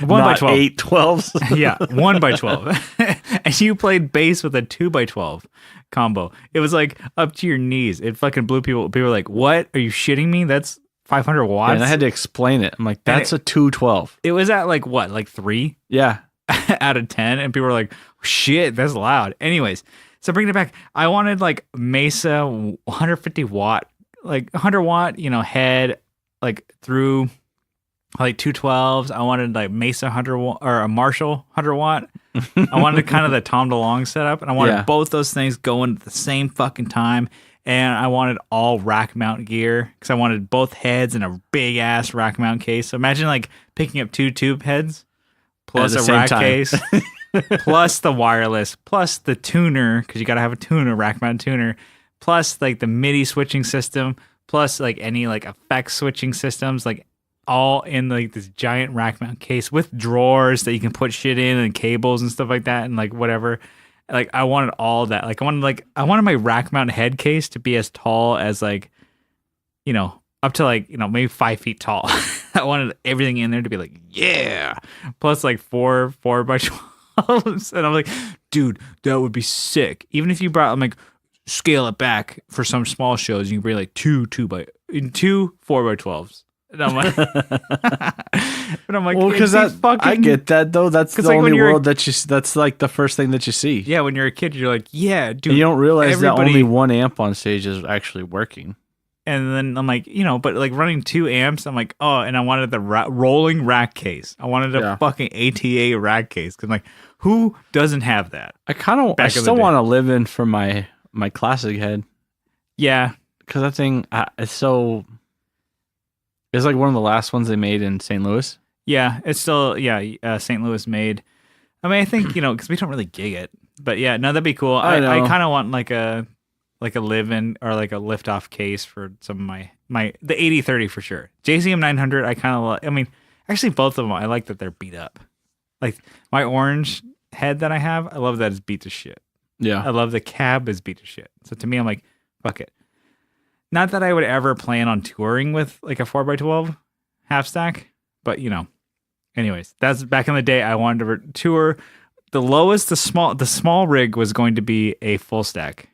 A: 1x12,
B: 8 12s.
A: yeah, 1x12, and you played bass with a 2x12 combo. It was like up to your knees. It fucking blew people. People were like, "What? Are you shitting me? That's 500 watts."
B: And I had to explain it. I'm like, that's a 212.
A: It was at like what, like 3
B: Yeah.
A: out of 10, and people were like, "Shit, that's loud." Anyways, so bringing it back, I wanted like Mesa 150 watt, like 100 watt, head, like through like 212s. I wanted like Mesa 100 watt or a Marshall 100 watt. I wanted kind of the Tom DeLonge setup, and I wanted both those things going at the same fucking time. And I wanted all rack mount gear because I wanted both heads and a big ass rack mount case. So imagine like picking up 2 tube heads plus
B: At the
A: a
B: same
A: rack
B: time.
A: case, plus the wireless, plus the tuner because you got to have a tuner, rack mount tuner, plus like the MIDI switching system, plus like any like effects switching systems, like all in like this giant rack mount case with drawers that you can put shit in and cables and stuff like that and like whatever. Like I wanted all that. Like I wanted my rack mount head case to be as tall as like, up to like, maybe 5 feet tall. I wanted everything in there to be like, yeah. Plus like 4 by 12s. And I'm like, dude, that would be sick. Even if you brought, I'm like, scale it back for some small shows, you can bring like 2 4 by 12s. And I'm like, but I'm like,
B: Well, because I get that though. That's the
A: like,
B: only world that's like the first thing that you see.
A: yeah, when you're a kid, you're like, yeah, dude.
B: And you don't realize that
A: everybody-
B: only one amp on stage is actually working.
A: And then I'm like, but like running 2 amps, I'm like, oh, and I wanted the rolling rack case. I wanted a fucking ATA rack case. Cause I'm like, who doesn't have that?
B: I still want to live in for my classic head.
A: Yeah.
B: Cause that thing, it's like one of the last ones they made in St. Louis.
A: Yeah. It's still, St. Louis made. I mean, I think, cause we don't really gig it, but yeah, no, that'd be cool. I kind of want like a live-in or like a lift-off case for some of the 8030 for sure. JCM 900, I kind of love. I mean, actually both of them, I like that they're beat up. Like my orange head that I have, I love that it's beat to shit.
B: Yeah.
A: I love the cab is beat to shit. So to me, I'm like, fuck it. Not that I would ever plan on touring with like a 4x12 half stack, but anyways, that's back in the day. I wanted to tour. The lowest, the small rig was going to be a full stack.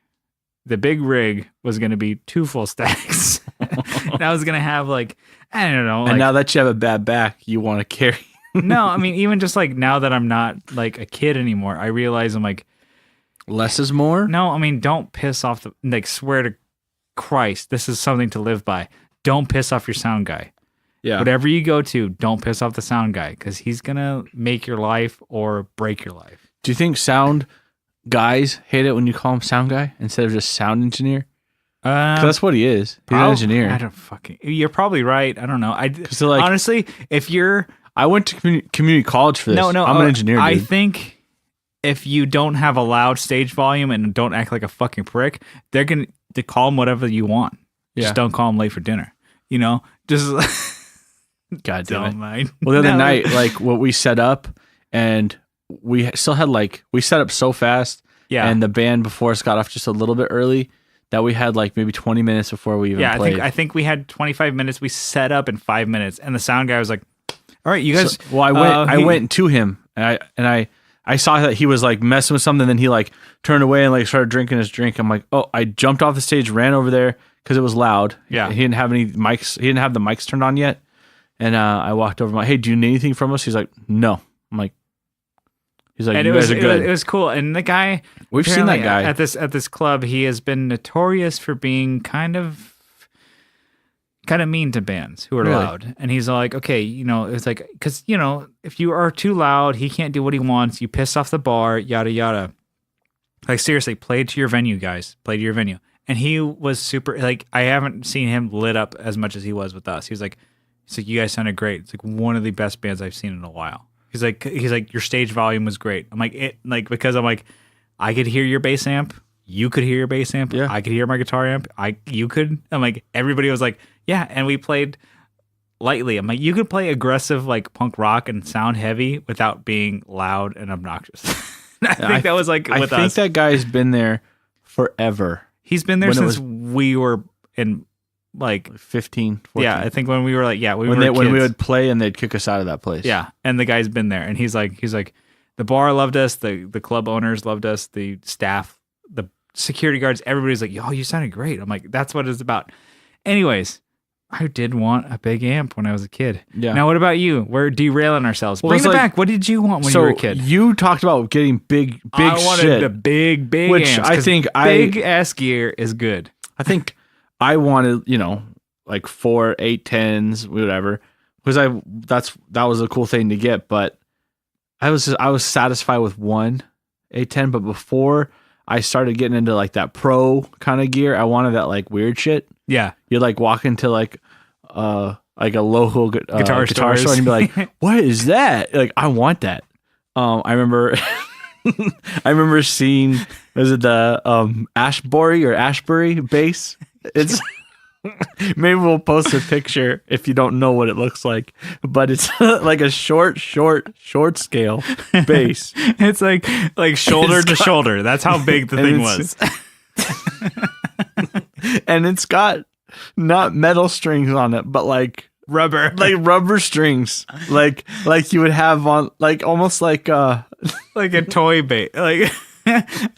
A: The big rig was going to be 2 full stacks. And I was going to have like, I don't know.
B: And now that you have a bad back, you want to carry.
A: No, I mean, even just like now that I'm not like a kid anymore, I realize I'm like,
B: less is more?
A: no, I mean, don't piss off swear to Christ, this is something to live by. Don't piss off your sound guy.
B: Yeah.
A: Whatever you go to, don't piss off the sound guy because he's gonna make your life or break your life.
B: Do you think sound guys hate it when you call him sound guy instead of just sound engineer? 'Cause that's what he is. He's an engineer.
A: I don't fucking. You're probably right. I don't know.
B: Like,
A: honestly, if you're,
B: I went to community college for this.
A: no,
B: I'm an engineer. Dude.
A: I think if you don't have a loud stage volume and don't act like a fucking prick, they're gonna to call him whatever you want.
B: Yeah.
A: Just don't call him late for dinner. You know, just
B: God damn it.
A: don't mind.
B: Well, the other night, like what we set up, and we still had we set up so fast,
A: Yeah.
B: and the band before us got off just a little bit early that we had like maybe 20 minutes before we even played.
A: I think we had 25 minutes. We set up in 5 minutes, and the sound guy was like, "All right, you guys."
B: So, I went to him, and I saw that he was like messing with something. Then he like turned away and like started drinking his drink. I'm like, oh, I jumped off the stage, ran over there because it was loud.
A: Yeah.
B: He didn't have any mics. He didn't have the mics turned on yet. And I walked over. I'm like, hey, do you need anything from us? He's like, no. I'm like, he's like,
A: and
B: you guys are good.
A: It was cool. And the guy,
B: We've seen that guy
A: at this club. He has been notorious for being kind of mean to bands who are
B: Really?
A: loud. And he's like, okay, you know, it's like, because, you know, if you are too loud, he can't do what he wants. You piss off the bar, yada, yada. Like, seriously, play to your venue, guys. Play to your venue. And he was super, like, I haven't seen him lit up as much as he was with us. He was like, you guys sounded great. It's like one of the best bands I've seen in a while. He's like, your stage volume was great. I'm like, because I'm like, I could hear your bass amp. You could hear your bass amp.
B: Yeah.
A: I could hear my guitar amp. You could. I'm like, everybody was like, yeah. And we played lightly. I'm like, you could play aggressive, like punk rock and sound heavy without being loud and obnoxious. I think that was like with us.
B: I think that guy's been there forever.
A: He's been there since we were in like
B: 15, 14.
A: Yeah, I think when we were like, yeah,
B: when we would play and they'd kick us out of that place.
A: Yeah, and the guy's been there, and he's like, the bar loved us, the club owners loved us, the staff, the security guards, everybody's like, yo, you sounded great. I'm like, that's what it's about. Anyways, I did want a big amp when I was a kid. Yeah. Now, what about you? We're derailing ourselves. Bring it back. What did you want when you were a kid?
B: You talked about getting big
A: I wanted
B: shit.
A: the big
B: which
A: amps.
B: I think
A: big ass gear is good.
B: I think I wanted, like 4 810s, whatever, because that was a cool thing to get. But I was satisfied with one 810. But before I started getting into like that pro kind of gear, I wanted that like weird shit.
A: Yeah,
B: you'd like walk into like a local guitar store
A: stores.
B: and you'd be like, "What is that?" Like, I want that. I remember. I remember seeing, was it the Ashbury bass? It's maybe we'll post a picture if you don't know what it looks like, but it's like a short scale bass.
A: It's like shoulder to shoulder. That's how big the thing was.
B: And it's got not metal strings on it, but like rubber strings, like you would have on, like almost like a
A: toy bait, like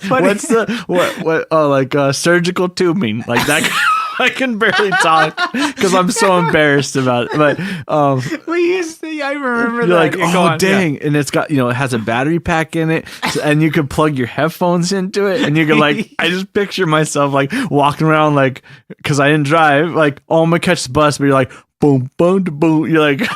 B: what's the surgical tubing, like that. I can barely talk because I'm so embarrassed about it. But
A: we used to. I remember
B: you're
A: that.
B: like, oh dang, and it's got, it has a battery pack in it, and you could plug your headphones into it, and you could like. I just picture myself like walking around like, because I didn't drive, like, oh, I'm gonna catch the bus, but you're like, boom, boom, boom. You're like,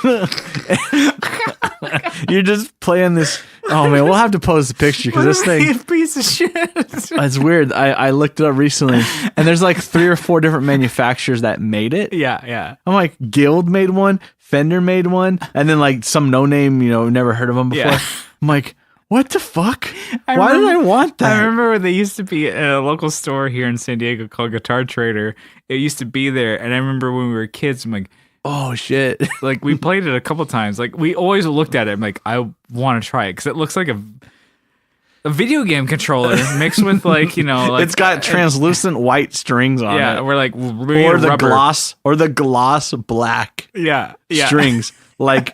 B: you're just playing this. Oh man, we'll have to post a picture because this thing,
A: piece of shit.
B: It's weird. I looked it up recently, and there's like 3 or 4 different manufacturers that made it.
A: Yeah.
B: I'm like, Guild made one, Fender made one, and then like some no name, never heard of them before. Yeah. I'm like, what the fuck? Why did I want that?
A: I remember when they used to be at a local store here in San Diego called Guitar Trader. It used to be there, and I remember when we were kids, I'm like,
B: oh shit.
A: Like, we played it a couple times. Like, we always looked at it. I'm like, I want to try it because it looks like a video game controller mixed with like, like,
B: it's got translucent white strings on it.
A: Yeah, we're like,
B: or the gloss black.
A: Yeah.
B: Strings. Like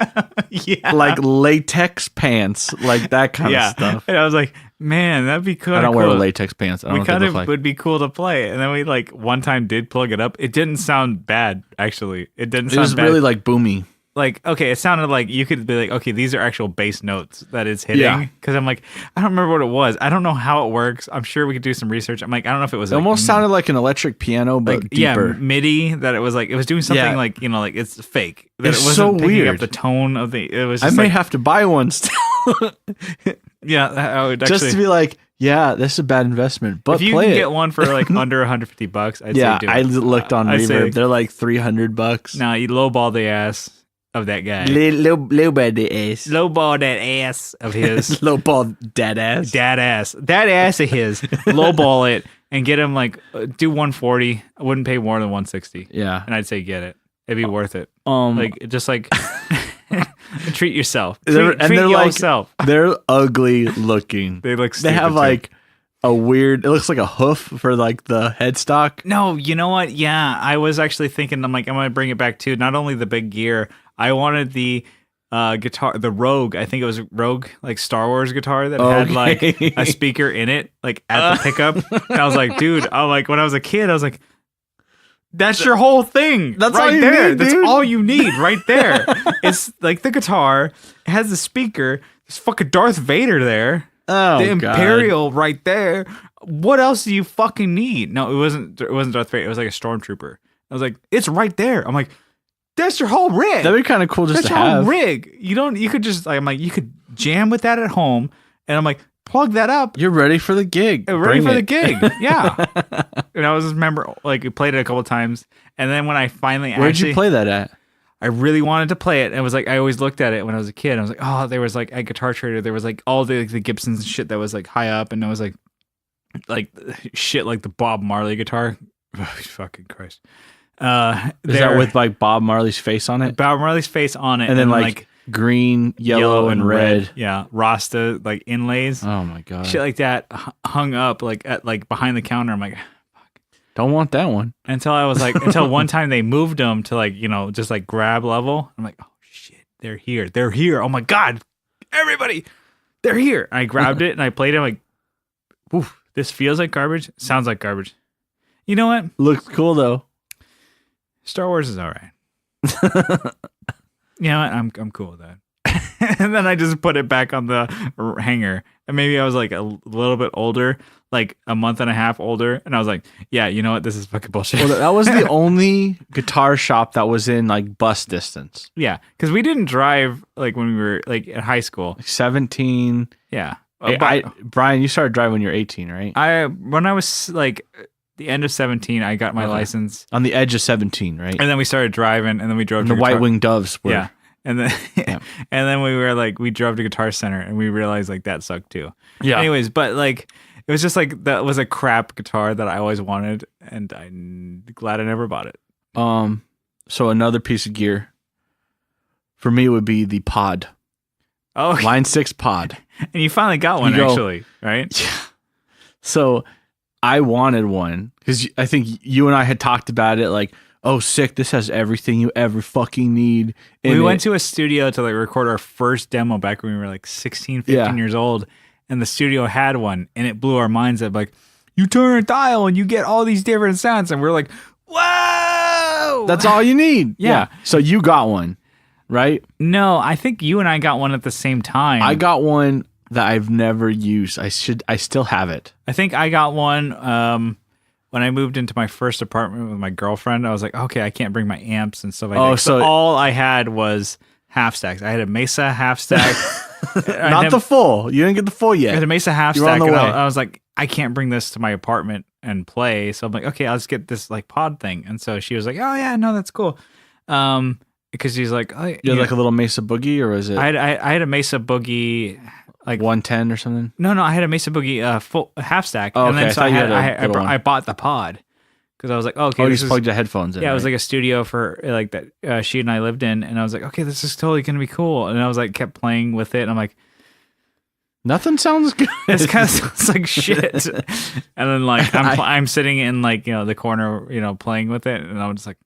B: like latex pants, like that kind of stuff.
A: And I was like, man, that'd be cool.
B: I don't wear latex pants. I don't know what they look like.
A: Would be cool to play. And then we like one time did plug it up. It didn't sound bad, actually. It was
B: really like boomy.
A: like, okay, it sounded like you could be like, okay, these are actual bass notes that it's hitting.
B: Yeah.
A: Because I'm like, I don't remember what it was. I don't know how it works. I'm sure we could do some research. I'm like, I don't know if it was
B: It almost sounded like an electric piano, but deeper.
A: Yeah, MIDI. That it was like it was doing something like like it's fake. That
B: It's
A: it wasn't
B: so
A: picking
B: weird.
A: up the tone of the. It was.
B: I
A: Just
B: may have to buy one still,
A: Yeah, I would actually.
B: just to be like, yeah, this is a bad investment, but
A: if you
B: play
A: can
B: it.
A: get one for like under $150, I'd
B: Yeah,
A: say do it.
B: I looked on
A: I'd say,
B: Reverb. They're like $300.
A: no, you lowball the ass of that guy.
B: Lowball the ass.
A: Lowball that ass of his.
B: Lowball dead ass.
A: That ass of his. Lowball it and get him like do 140. I wouldn't pay more than 160.
B: Yeah.
A: And I'd say get it. It'd be worth it.
B: Like
A: Just like treat yourself.
B: They're-
A: Treat yourself.
B: they're ugly looking.
A: They look.
B: They
A: Stupid
B: have
A: too.
B: like a weird. It looks like a hoof for like the headstock.
A: No, you know what? Yeah, I was actually thinking. I'm like, I'm gonna bring it back too. Not only the big gear, I wanted the guitar, the Rogue. I think it was Rogue, like Star Wars guitar that had like a speaker in it, like at the pickup. And I was like, dude, I'm like, when I was a kid, I was like, that's your whole thing.
B: That's
A: right
B: all you
A: there.
B: need,
A: That's
B: dude.
A: all you need right there. It's like the guitar, it has the speaker. There's fucking Darth Vader there.
B: Oh,
A: The
B: God.
A: Imperial right there. What else do you fucking need? No, it wasn't Darth Vader. It was like a stormtrooper. I was like, it's right there. I'm like, that's your whole rig.
B: That'd be kind of cool just
A: That's
B: to
A: your
B: have.
A: whole rig. You could just I'm like, you could jam with that at home. And I'm like, plug that up.
B: You're ready for the gig.
A: Ready
B: Bring
A: for the
B: it.
A: gig. Yeah. And I was just remember like we played it a couple of times. And then when I finally
B: Where'd you play that at?
A: I really wanted to play it. And it was like I always looked at it when I was a kid. I was like, oh, there was like at Guitar Trader, there was like all the Gibsons and shit that was like high up, and it was like shit like the Bob Marley guitar. Oh, fucking Christ.
B: Is that with like Bob Marley's face on it?
A: Bob Marley's face on it,
B: And then like green, yellow, and red.
A: Yeah, Rasta like inlays,
B: Oh my God.
A: shit like that hung up like at like behind the counter. I'm like,
B: Don't want that one.
A: until one time they moved them to like just like grab level. I'm like, oh shit, they're here. Oh my God, everybody, they're here. And I grabbed it and I played it. I'm like, oof, this feels like garbage. Sounds like garbage. You know what?
B: Looks cool though.
A: Star Wars is all right. You know what? I'm cool with that. And then I just put it back on the hanger. And maybe I was like a little bit older, like a month and a half older. And I was like, yeah, you know what? This is fucking bullshit.
B: Well, that was the only guitar shop that was in like bus distance.
A: Yeah. Because we didn't drive like when we were like in high school.
B: 17.
A: Yeah.
B: Brian, you started driving when you were 18, right?
A: When I was like the end of 17, I got my license.
B: On the edge of 17, right?
A: And then we started driving and then we drove
B: And
A: to
B: the White Winged Doves were.
A: Yeah. And then
B: Yeah.
A: and then we drove to Guitar Center and we realized like that sucked too.
B: Yeah.
A: Anyways, but like it was just like that was a crap guitar that I always wanted and I'm glad I never bought it.
B: So another piece of gear for me would be the pod.
A: Oh,
B: Line 6 pod.
A: and you finally got one actually, right?
B: Yeah. So I wanted one because I think you and I had talked about it like, oh, sick, this has everything you ever fucking need.
A: We went to a studio to like record our first demo back when we were like 16, 15 years old. And the studio had one and it blew our minds up. Like, you turn a dial and you get all these different sounds. And we're like, whoa!
B: That's all you need.
A: Yeah.
B: So you got one, right?
A: No, I think you and I got one at the same time.
B: I got one that I've never used. I still have it.
A: I think I got one when I moved into my first apartment with my girlfriend. I was like, okay, I can't bring my amps and stuff like that.
B: Oh,
A: So
B: so-
A: all I had was half stacks. I had a Mesa half stack.
B: Not the full. You didn't get the full
A: I had
B: yet.
A: a Mesa half
B: You're on
A: stack.
B: the
A: And
B: way.
A: I was like, I can't bring this to my apartment and play. So I'm like, okay, I'll just get this like pod thing. And so she was like, oh yeah, no, that's cool. Because she's like, oh,
B: You had like a little Mesa Boogie, or was it
A: I had a Mesa Boogie. Like
B: 110 or something?
A: No, I had a Mesa Boogie full half stack,
B: Oh,
A: and
B: okay.
A: then
B: I
A: so
B: thought you had a little one.
A: I bought the pod because I was like, okay,
B: Oh, you
A: this
B: just
A: is,
B: plugged the headphones in.
A: yeah, it was
B: right?
A: like a studio for like that she and I lived in, and I was like, okay, this is totally gonna be cool, and I was like, kept playing with it, and I'm like,
B: Nothing sounds good.
A: this kind of sounds like shit, and then like I'm sitting in like the corner playing with it, and I'm just like,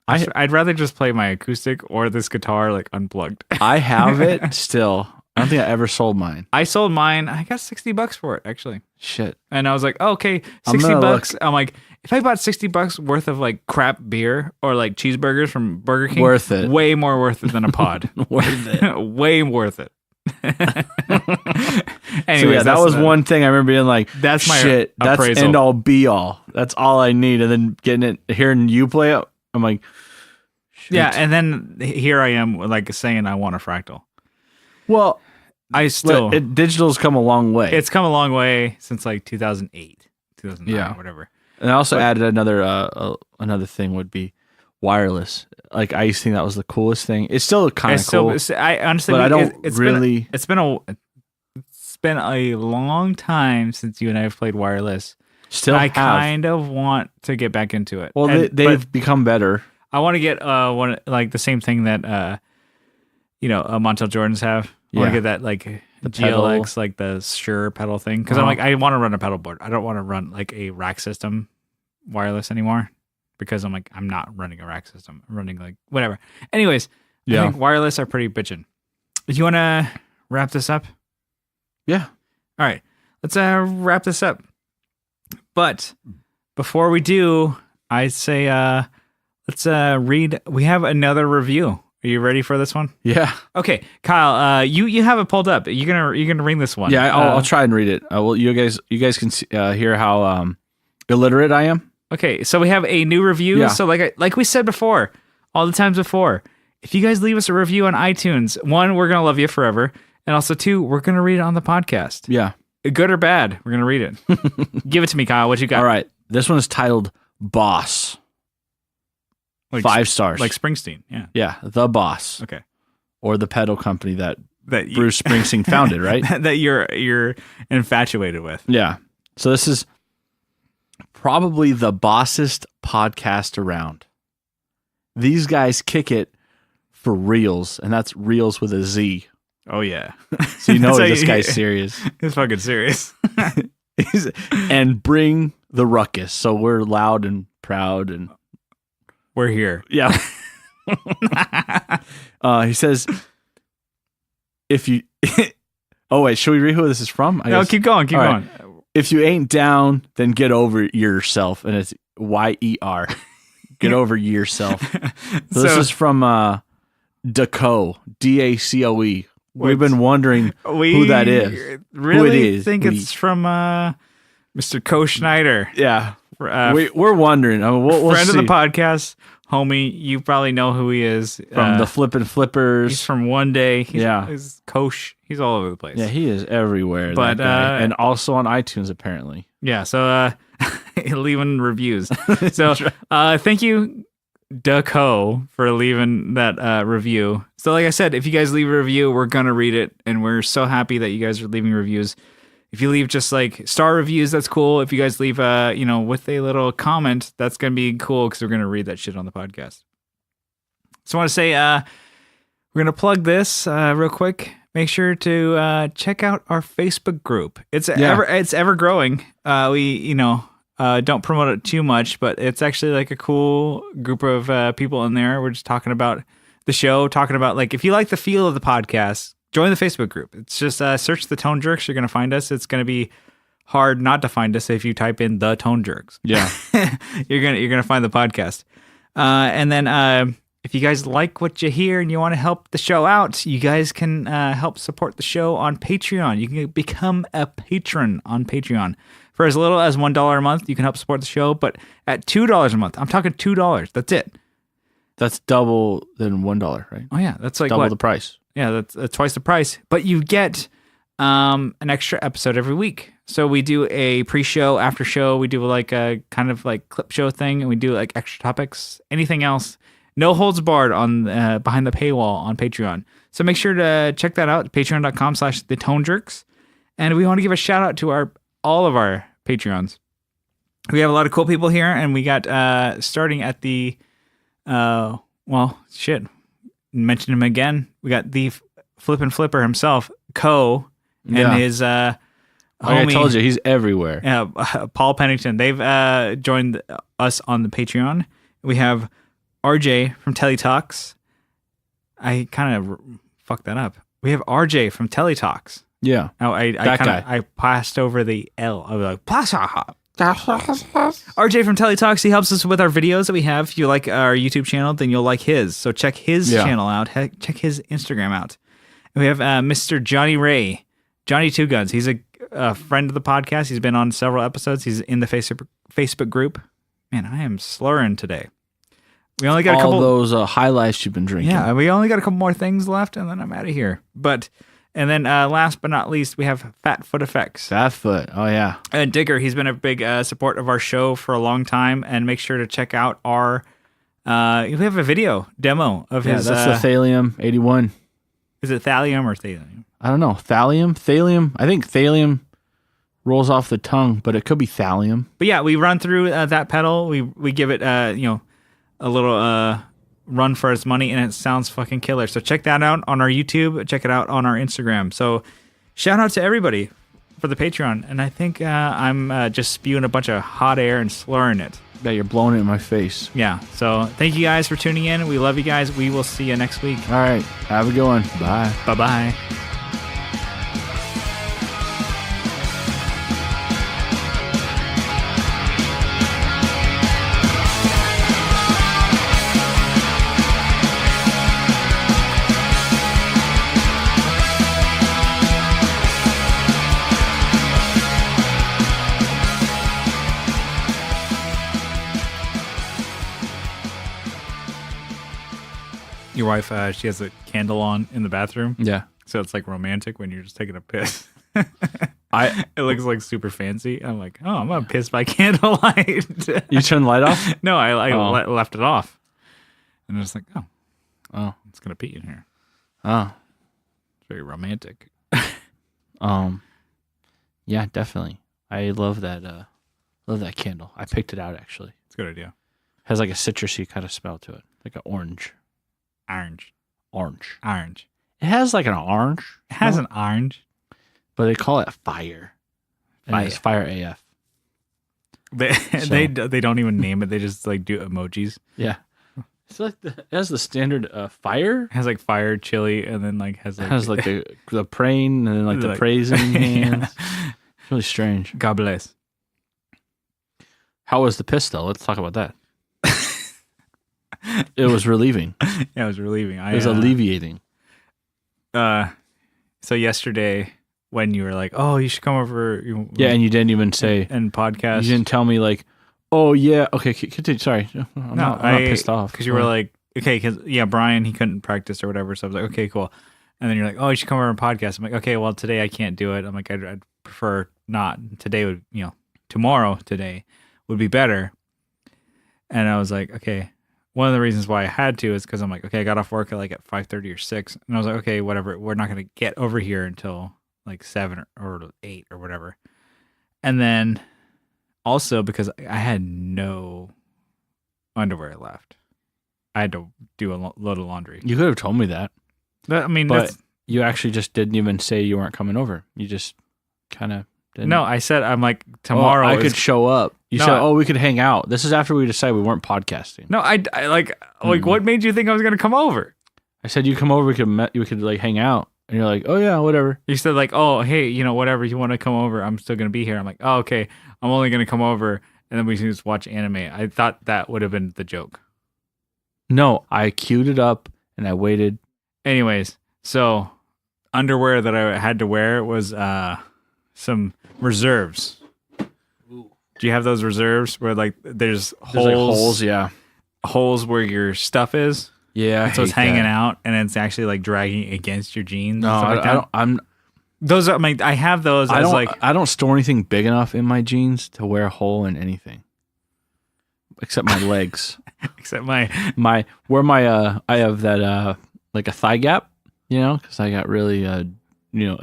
A: I'd rather just play my acoustic or this guitar like unplugged.
B: I have it still. don't think I ever sold mine.
A: I sold mine. I got $60 for it, actually.
B: Shit.
A: And I was like, oh, okay, $60. I'm like, if I bought $60 worth of like crap beer or like cheeseburgers from Burger King,
B: Worth it.
A: Way more worth it than a pod.
B: Worth it.
A: Way worth it.
B: Anyways, so yeah, that was one thing I remember being like,
A: that's my
B: shit.
A: appraisal.
B: That's end all be all. That's all I need. And then hearing you play it, I'm like, shoot.
A: Yeah. And then here I am, like saying I want a fractal.
B: Well,
A: digital's
B: come a long way.
A: It's come a long way since like 2008, 2009, whatever.
B: And I also added another thing would be wireless. Like I used to think that was the coolest thing. It's still kind of cool.
A: I honestly,
B: but I don't really.
A: It's been a long time since you and I have played wireless. I kind of want to get back into it.
B: Well, they've become better.
A: I want to get one like the same thing that Montel Jordans have. I want to get that like the GLX, pedal. Like the Shure pedal thing, because I'm like, I want to run a pedal board. I don't want to run like a rack system wireless anymore, because I'm like, I'm not running a rack system. I'm running like whatever. Anyways, I think wireless are pretty bitchin'. Do you want to wrap this up?
B: Yeah.
A: All right, let's wrap this up. But before we do, I say let's read. We have another review. Are you ready for this one?
B: Yeah.
A: Okay, Kyle. You have it pulled up. You're gonna read this one.
B: Yeah, I'll try and read it. Well, you guys can hear how illiterate I am.
A: Okay, so we have a new review.
B: Yeah.
A: So like we said before, all the times before, if you guys leave us a review on iTunes, 1, we're gonna love you forever, and also 2, we're gonna read it on the podcast.
B: Yeah.
A: Good or bad, we're gonna read it. Give it to me, Kyle. What you got?
B: All right. This one is titled Boss.
A: Like
B: 5 stars.
A: Like Springsteen. Yeah.
B: Yeah. The Boss.
A: Okay.
B: Or the pedal company that Bruce Springsteen founded, right?
A: That you're infatuated with.
B: Yeah. So this is probably the bossest podcast around. These guys kick it for reals, and that's reals with a Z.
A: Oh yeah.
B: So you know this guy's serious.
A: He's fucking serious.
B: And bring the ruckus. So we're loud and proud and
A: we're here.
B: Yeah. He says, if you... Oh, wait. Should we read who this is from?
A: No, keep going. Keep going.
B: Right. If you ain't down, then get over yourself. And it's YER. Get over yourself. So this is from Dacoe. DACOE. We've been wondering who that is.
A: Really think it's from Mr. Co Schneider.
B: Yeah. We're wondering. I mean, we'll
A: friend
B: see.
A: of the podcast, homie. You probably know who he is
B: from the Flippin' Flippers.
A: He's from One Day.
B: Yeah,
A: he's Kosh. He's all over the place.
B: Yeah, he is everywhere.
A: But
B: and also on iTunes apparently.
A: Yeah, so leaving reviews. So thank you, Dacoe, for leaving that review. So like I said, if you guys leave a review, we're gonna read it, and we're so happy that you guys are leaving reviews. If you leave just like star reviews, that's cool. If you guys leave, with a little comment, that's going to be cool because we're going to read that shit on the podcast. So I want to say, we're going to plug this real quick. Make sure to check out our Facebook group. It's ever growing. We don't promote it too much, but it's actually like a cool group of people in there. We're just talking about the show, talking about like if you like the feel of the podcast. Join the Facebook group. It's just search the Tone Jerks. You're going to find us. It's going to be hard not to find us if you type in the Tone Jerks.
B: Yeah.
A: You're gonna find the podcast. And then if you guys like what you hear and you want to help the show out, you guys can help support the show on Patreon. You can become a patron on Patreon. For as little as $1 a month, you can help support the show. But at $2 a month, I'm talking $2. That's it.
B: That's double than $1, right?
A: Oh yeah, that's like
B: double the price.
A: Yeah, that's twice the price. But you get an extra episode every week. So we do a pre-show, after show. We do like a kind of like clip show thing, and we do like extra topics. Anything else, no holds barred on behind the paywall on Patreon. So make sure to check that out. Patreon.com/thetonejerks. And we want to give a shout out to all of our Patreons. We have a lot of cool people here, and we got starting at the mention him again. We got the Flippin' Flipper himself, Co, and his homie.
B: I told you, he's everywhere.
A: Yeah, Paul Pennington. They've joined us on the Patreon. We have RJ from Telly Talks. I kind of fucked that up. We have RJ from Teletalks.
B: Yeah.
A: Now I passed over the L. I was like, RJ from Teletalks. He helps us with our videos that we have. If you like our YouTube channel, then you'll like his. So check his channel out. Check his Instagram out. And we have Mr. Johnny Ray, Johnny Two Guns. He's a friend of the podcast. He's been on several episodes. He's in the Facebook group. Man, I am slurring today. We only got a couple
B: those highlights you've been drinking.
A: Yeah, we only got a couple more things left, and then I'm out of here. And then last but not least, we have Fat Foot Effects.
B: Fat Foot. Oh yeah.
A: And Digger, he's been a big support of our show for a long time, and make sure to check out our. We have a video demo of his.
B: That's the Thallium 81.
A: Is it Thallium or Thallium?
B: I don't know. Thallium. I think Thallium rolls off the tongue, but it could be Thallium.
A: But yeah, we run through that pedal. We give it a little run for its money, and it sounds fucking killer. So check that out on our YouTube. Check it out on our Instagram. So shout out to everybody for the Patreon. And I think I'm just spewing a bunch of hot air and slurring it.
B: Yeah, you're blowing it in my face.
A: Yeah. So thank you guys for tuning in. We love you guys. We will see you next week.
B: All right. Have a good one. Bye.
A: Bye-bye. Your wife, she has a candle on in the bathroom.
B: Yeah.
A: So it's like romantic when you're just taking a piss. It looks like super fancy. I'm like, oh, I'm going to piss by candlelight.
B: You turn the light off?
A: No, I left it off. And I was like,
B: oh,
A: it's going to pee in here.
B: Oh.
A: It's very romantic.
B: Yeah, definitely. I love that candle. I picked it out, actually.
A: It's a good idea.
B: It has like a citrusy kind of smell to it. Like an orange.
A: Orange.
B: It has like an orange.
A: It has an orange.
B: But they call it fire. And it's fire AF.
A: They don't even name it. They just like do emojis.
B: Yeah. It's like it has the standard fire.
A: It has like fire, chili, and then like has
B: like the praying and then like the praising hands.
A: Yeah.
B: It's really strange.
A: God bless.
B: How was the piss though? Let's talk about that. It was relieving.
A: Yeah, it was relieving.
B: It was alleviating.
A: So yesterday when you were like, "Oh, you should come over,"
B: and you didn't even say
A: and podcast.
B: You didn't tell me like, "Oh yeah, okay, continue." Sorry, I'm not pissed off
A: because you were like, "Okay," because Brian he couldn't practice or whatever. So I was like, "Okay, cool." And then you're like, "Oh, you should come over and podcast." I'm like, "Okay, well today I can't do it." I'm like, "I'd prefer not. Today would tomorrow today would be better." And I was like, "Okay." One of the reasons why I had to is because I'm like, okay, I got off work at 5:30 or 6, and I was like, okay, whatever. We're not going to get over here until like 7 or 8 or whatever. And then also because I had no underwear left, I had to do a load of laundry.
B: You could have told me that.
A: But
B: you actually just didn't even say you weren't coming over. You just kind of didn't.
A: No, I said I'm like tomorrow.
B: I could show up. You said, we could hang out. This is after we decided we weren't podcasting.
A: No, I what made you think I was going to come over?
B: I said you come over. We could like hang out, and you're like, oh yeah, whatever.
A: You said like, oh hey, whatever you want to come over. I'm still going to be here. I'm like, oh okay, I'm only going to come over, and then we can just watch anime. I thought that would have been the joke.
B: No, I queued it up and I waited.
A: Anyways, so underwear that I had to wear was some reserves. Do you have those reserves where like there's holes?
B: Like holes, yeah.
A: Holes where your stuff is.
B: Yeah,
A: so it's hanging out and it's actually like dragging against your jeans.
B: No, I don't.
A: Those are I have those.
B: I don't store anything big enough in my jeans to wear a hole in anything, except my legs.
A: Except my
B: I have that like a thigh gap, because I got really no,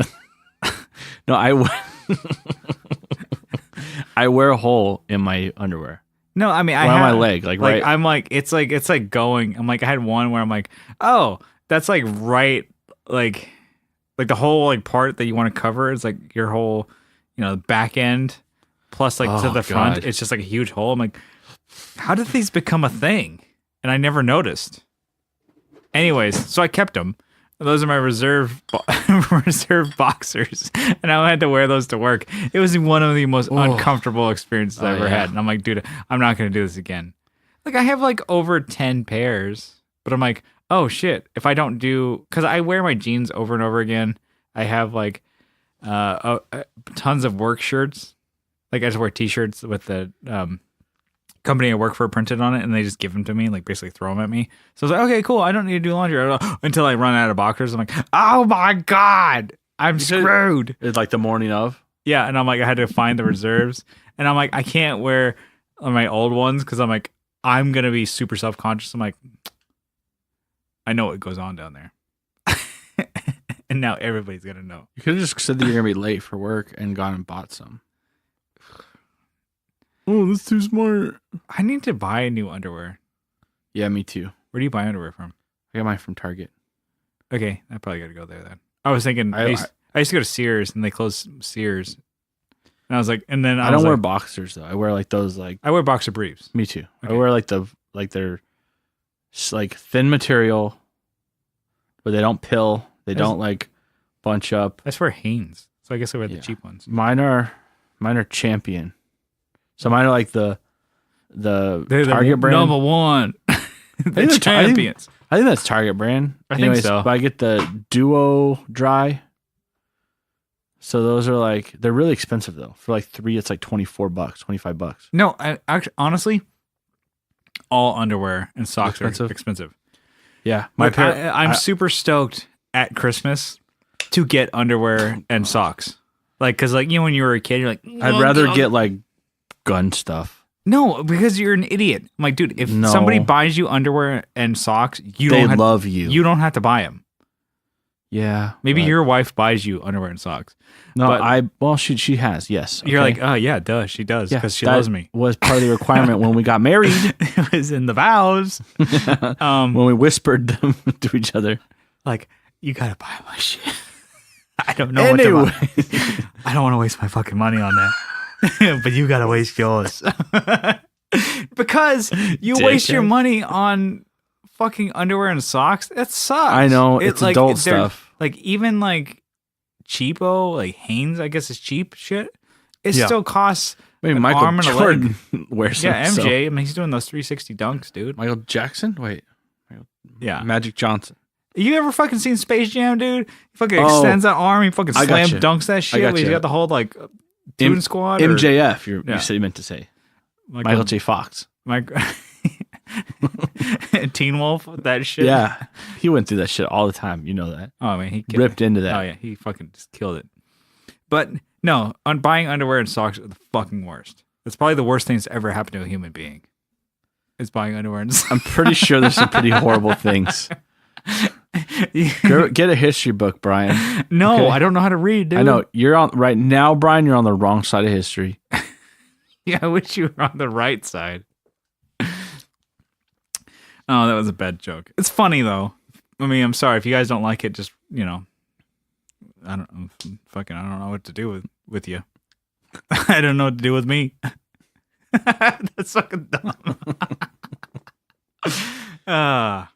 B: I wear a hole in my underwear.
A: No, I mean I
B: have
A: my
B: leg, like right.
A: I'm like it's like going. I'm like I had one where I'm like, oh, that's like right, like the whole like part that you want to cover is like your whole, back end plus like to the front. God. It's just like a huge hole. I'm like, how did these become a thing? And I never noticed. Anyways, so I kept them. Those are my reserve reserve boxers, and I had to wear those to work. It was one of the most uncomfortable experiences I ever had. And I'm like, dude, I'm not gonna do this again. Like I have like over 10 pairs, but I'm like, oh shit, if I don't do, because I wear my jeans over and over again. I have like tons of work shirts. Like I just wear t-shirts with the company I work for printed on it, and they just give them to me, like basically throw them at me. So I was like, okay, cool. I don't need to do laundry until I run out of boxers. I'm like, oh my God, I'm screwed.
B: It's like the morning of.
A: Yeah. And I'm like, I had to find the reserves, and I'm like, I can't wear my old ones because I'm like, I'm going to be super self-conscious. I'm like, I know what goes on down there. And now everybody's going to know.
B: You could have just said that you're going to be late for work and gone and bought some. Oh, that's too smart.
A: I need to buy new underwear.
B: Yeah, me too.
A: Where do you buy underwear from?
B: I got mine from Target.
A: Okay, I probably got to go there then. I was thinking, I used to go to Sears, and they closed Sears. And I was like, and then
B: I don't wear boxers though. I wear like those like.
A: I wear boxer briefs.
B: Me too.
A: Okay.
B: I wear like they're like thin material, but they don't pill. They don't like bunch up.
A: I wear Hanes, so I guess I wear the cheap ones.
B: Mine are Champion. So mine are like the Target brand.
A: Number one. The champions.
B: I think that's Target brand.
A: Anyways, think so.
B: But I get the Duo Dry. So those are like, they're really expensive though. For like 3, it's like $24, $25.
A: No, I actually, honestly, all underwear and socks are expensive.
B: Yeah.
A: I'm super stoked at Christmas to get underwear and socks. Like, cause like, you know, when you were a kid, you're like,
B: I'd rather get like gun stuff.
A: No, because you're an idiot. I'm like, dude, if somebody buys you underwear and socks,
B: they love you.
A: You don't have to buy them.
B: Yeah.
A: Maybe your wife buys you underwear and socks.
B: No, she has, yes.
A: You're like, oh yeah, duh, she does, because she loves me.
B: Was part of the requirement when we got married.
A: It was in the vows.
B: When we whispered them to each other.
A: Like, you gotta buy my shit. I don't know what to buy. I don't want to waste my fucking money on that. But you gotta waste yours. Because you waste your money on fucking underwear and socks. That sucks.
B: I know, it's like, adult stuff.
A: Like even like cheapo, like Hanes, I guess is cheap shit. It still costs.
B: I mean, Michael Jordan wears them.
A: Yeah, MJ. So. I mean, he's doing those 360 dunks, dude.
B: Michael Jackson? Wait.
A: Yeah.
B: Magic Johnson.
A: You ever fucking seen Space Jam, dude? He fucking extends that arm. He fucking slam dunks that shit. He's got the whole like Toon Squad.
B: MJF, you meant to say. Michael J. Fox.
A: Teen Wolf, that shit.
B: Yeah. He went through that shit all the time. You know that.
A: Oh, man. He
B: ripped into that.
A: Oh, yeah. He fucking just killed it. But no, on buying underwear and socks are the fucking worst. It's probably the worst thing that's ever happened to a human being. Is buying underwear and socks.
B: I'm pretty sure there's some pretty horrible things. Get a history book, Brian.
A: No, okay? I don't know how to read, dude.
B: I know. You're on right now, Brian, you're on the wrong side of history.
A: Yeah, I wish you were on the right side. Oh, that was a bad joke. It's funny though. I mean, I'm sorry if you guys don't like it. Just I don't know what to do with you. I don't know what to do with me. That's fucking dumb.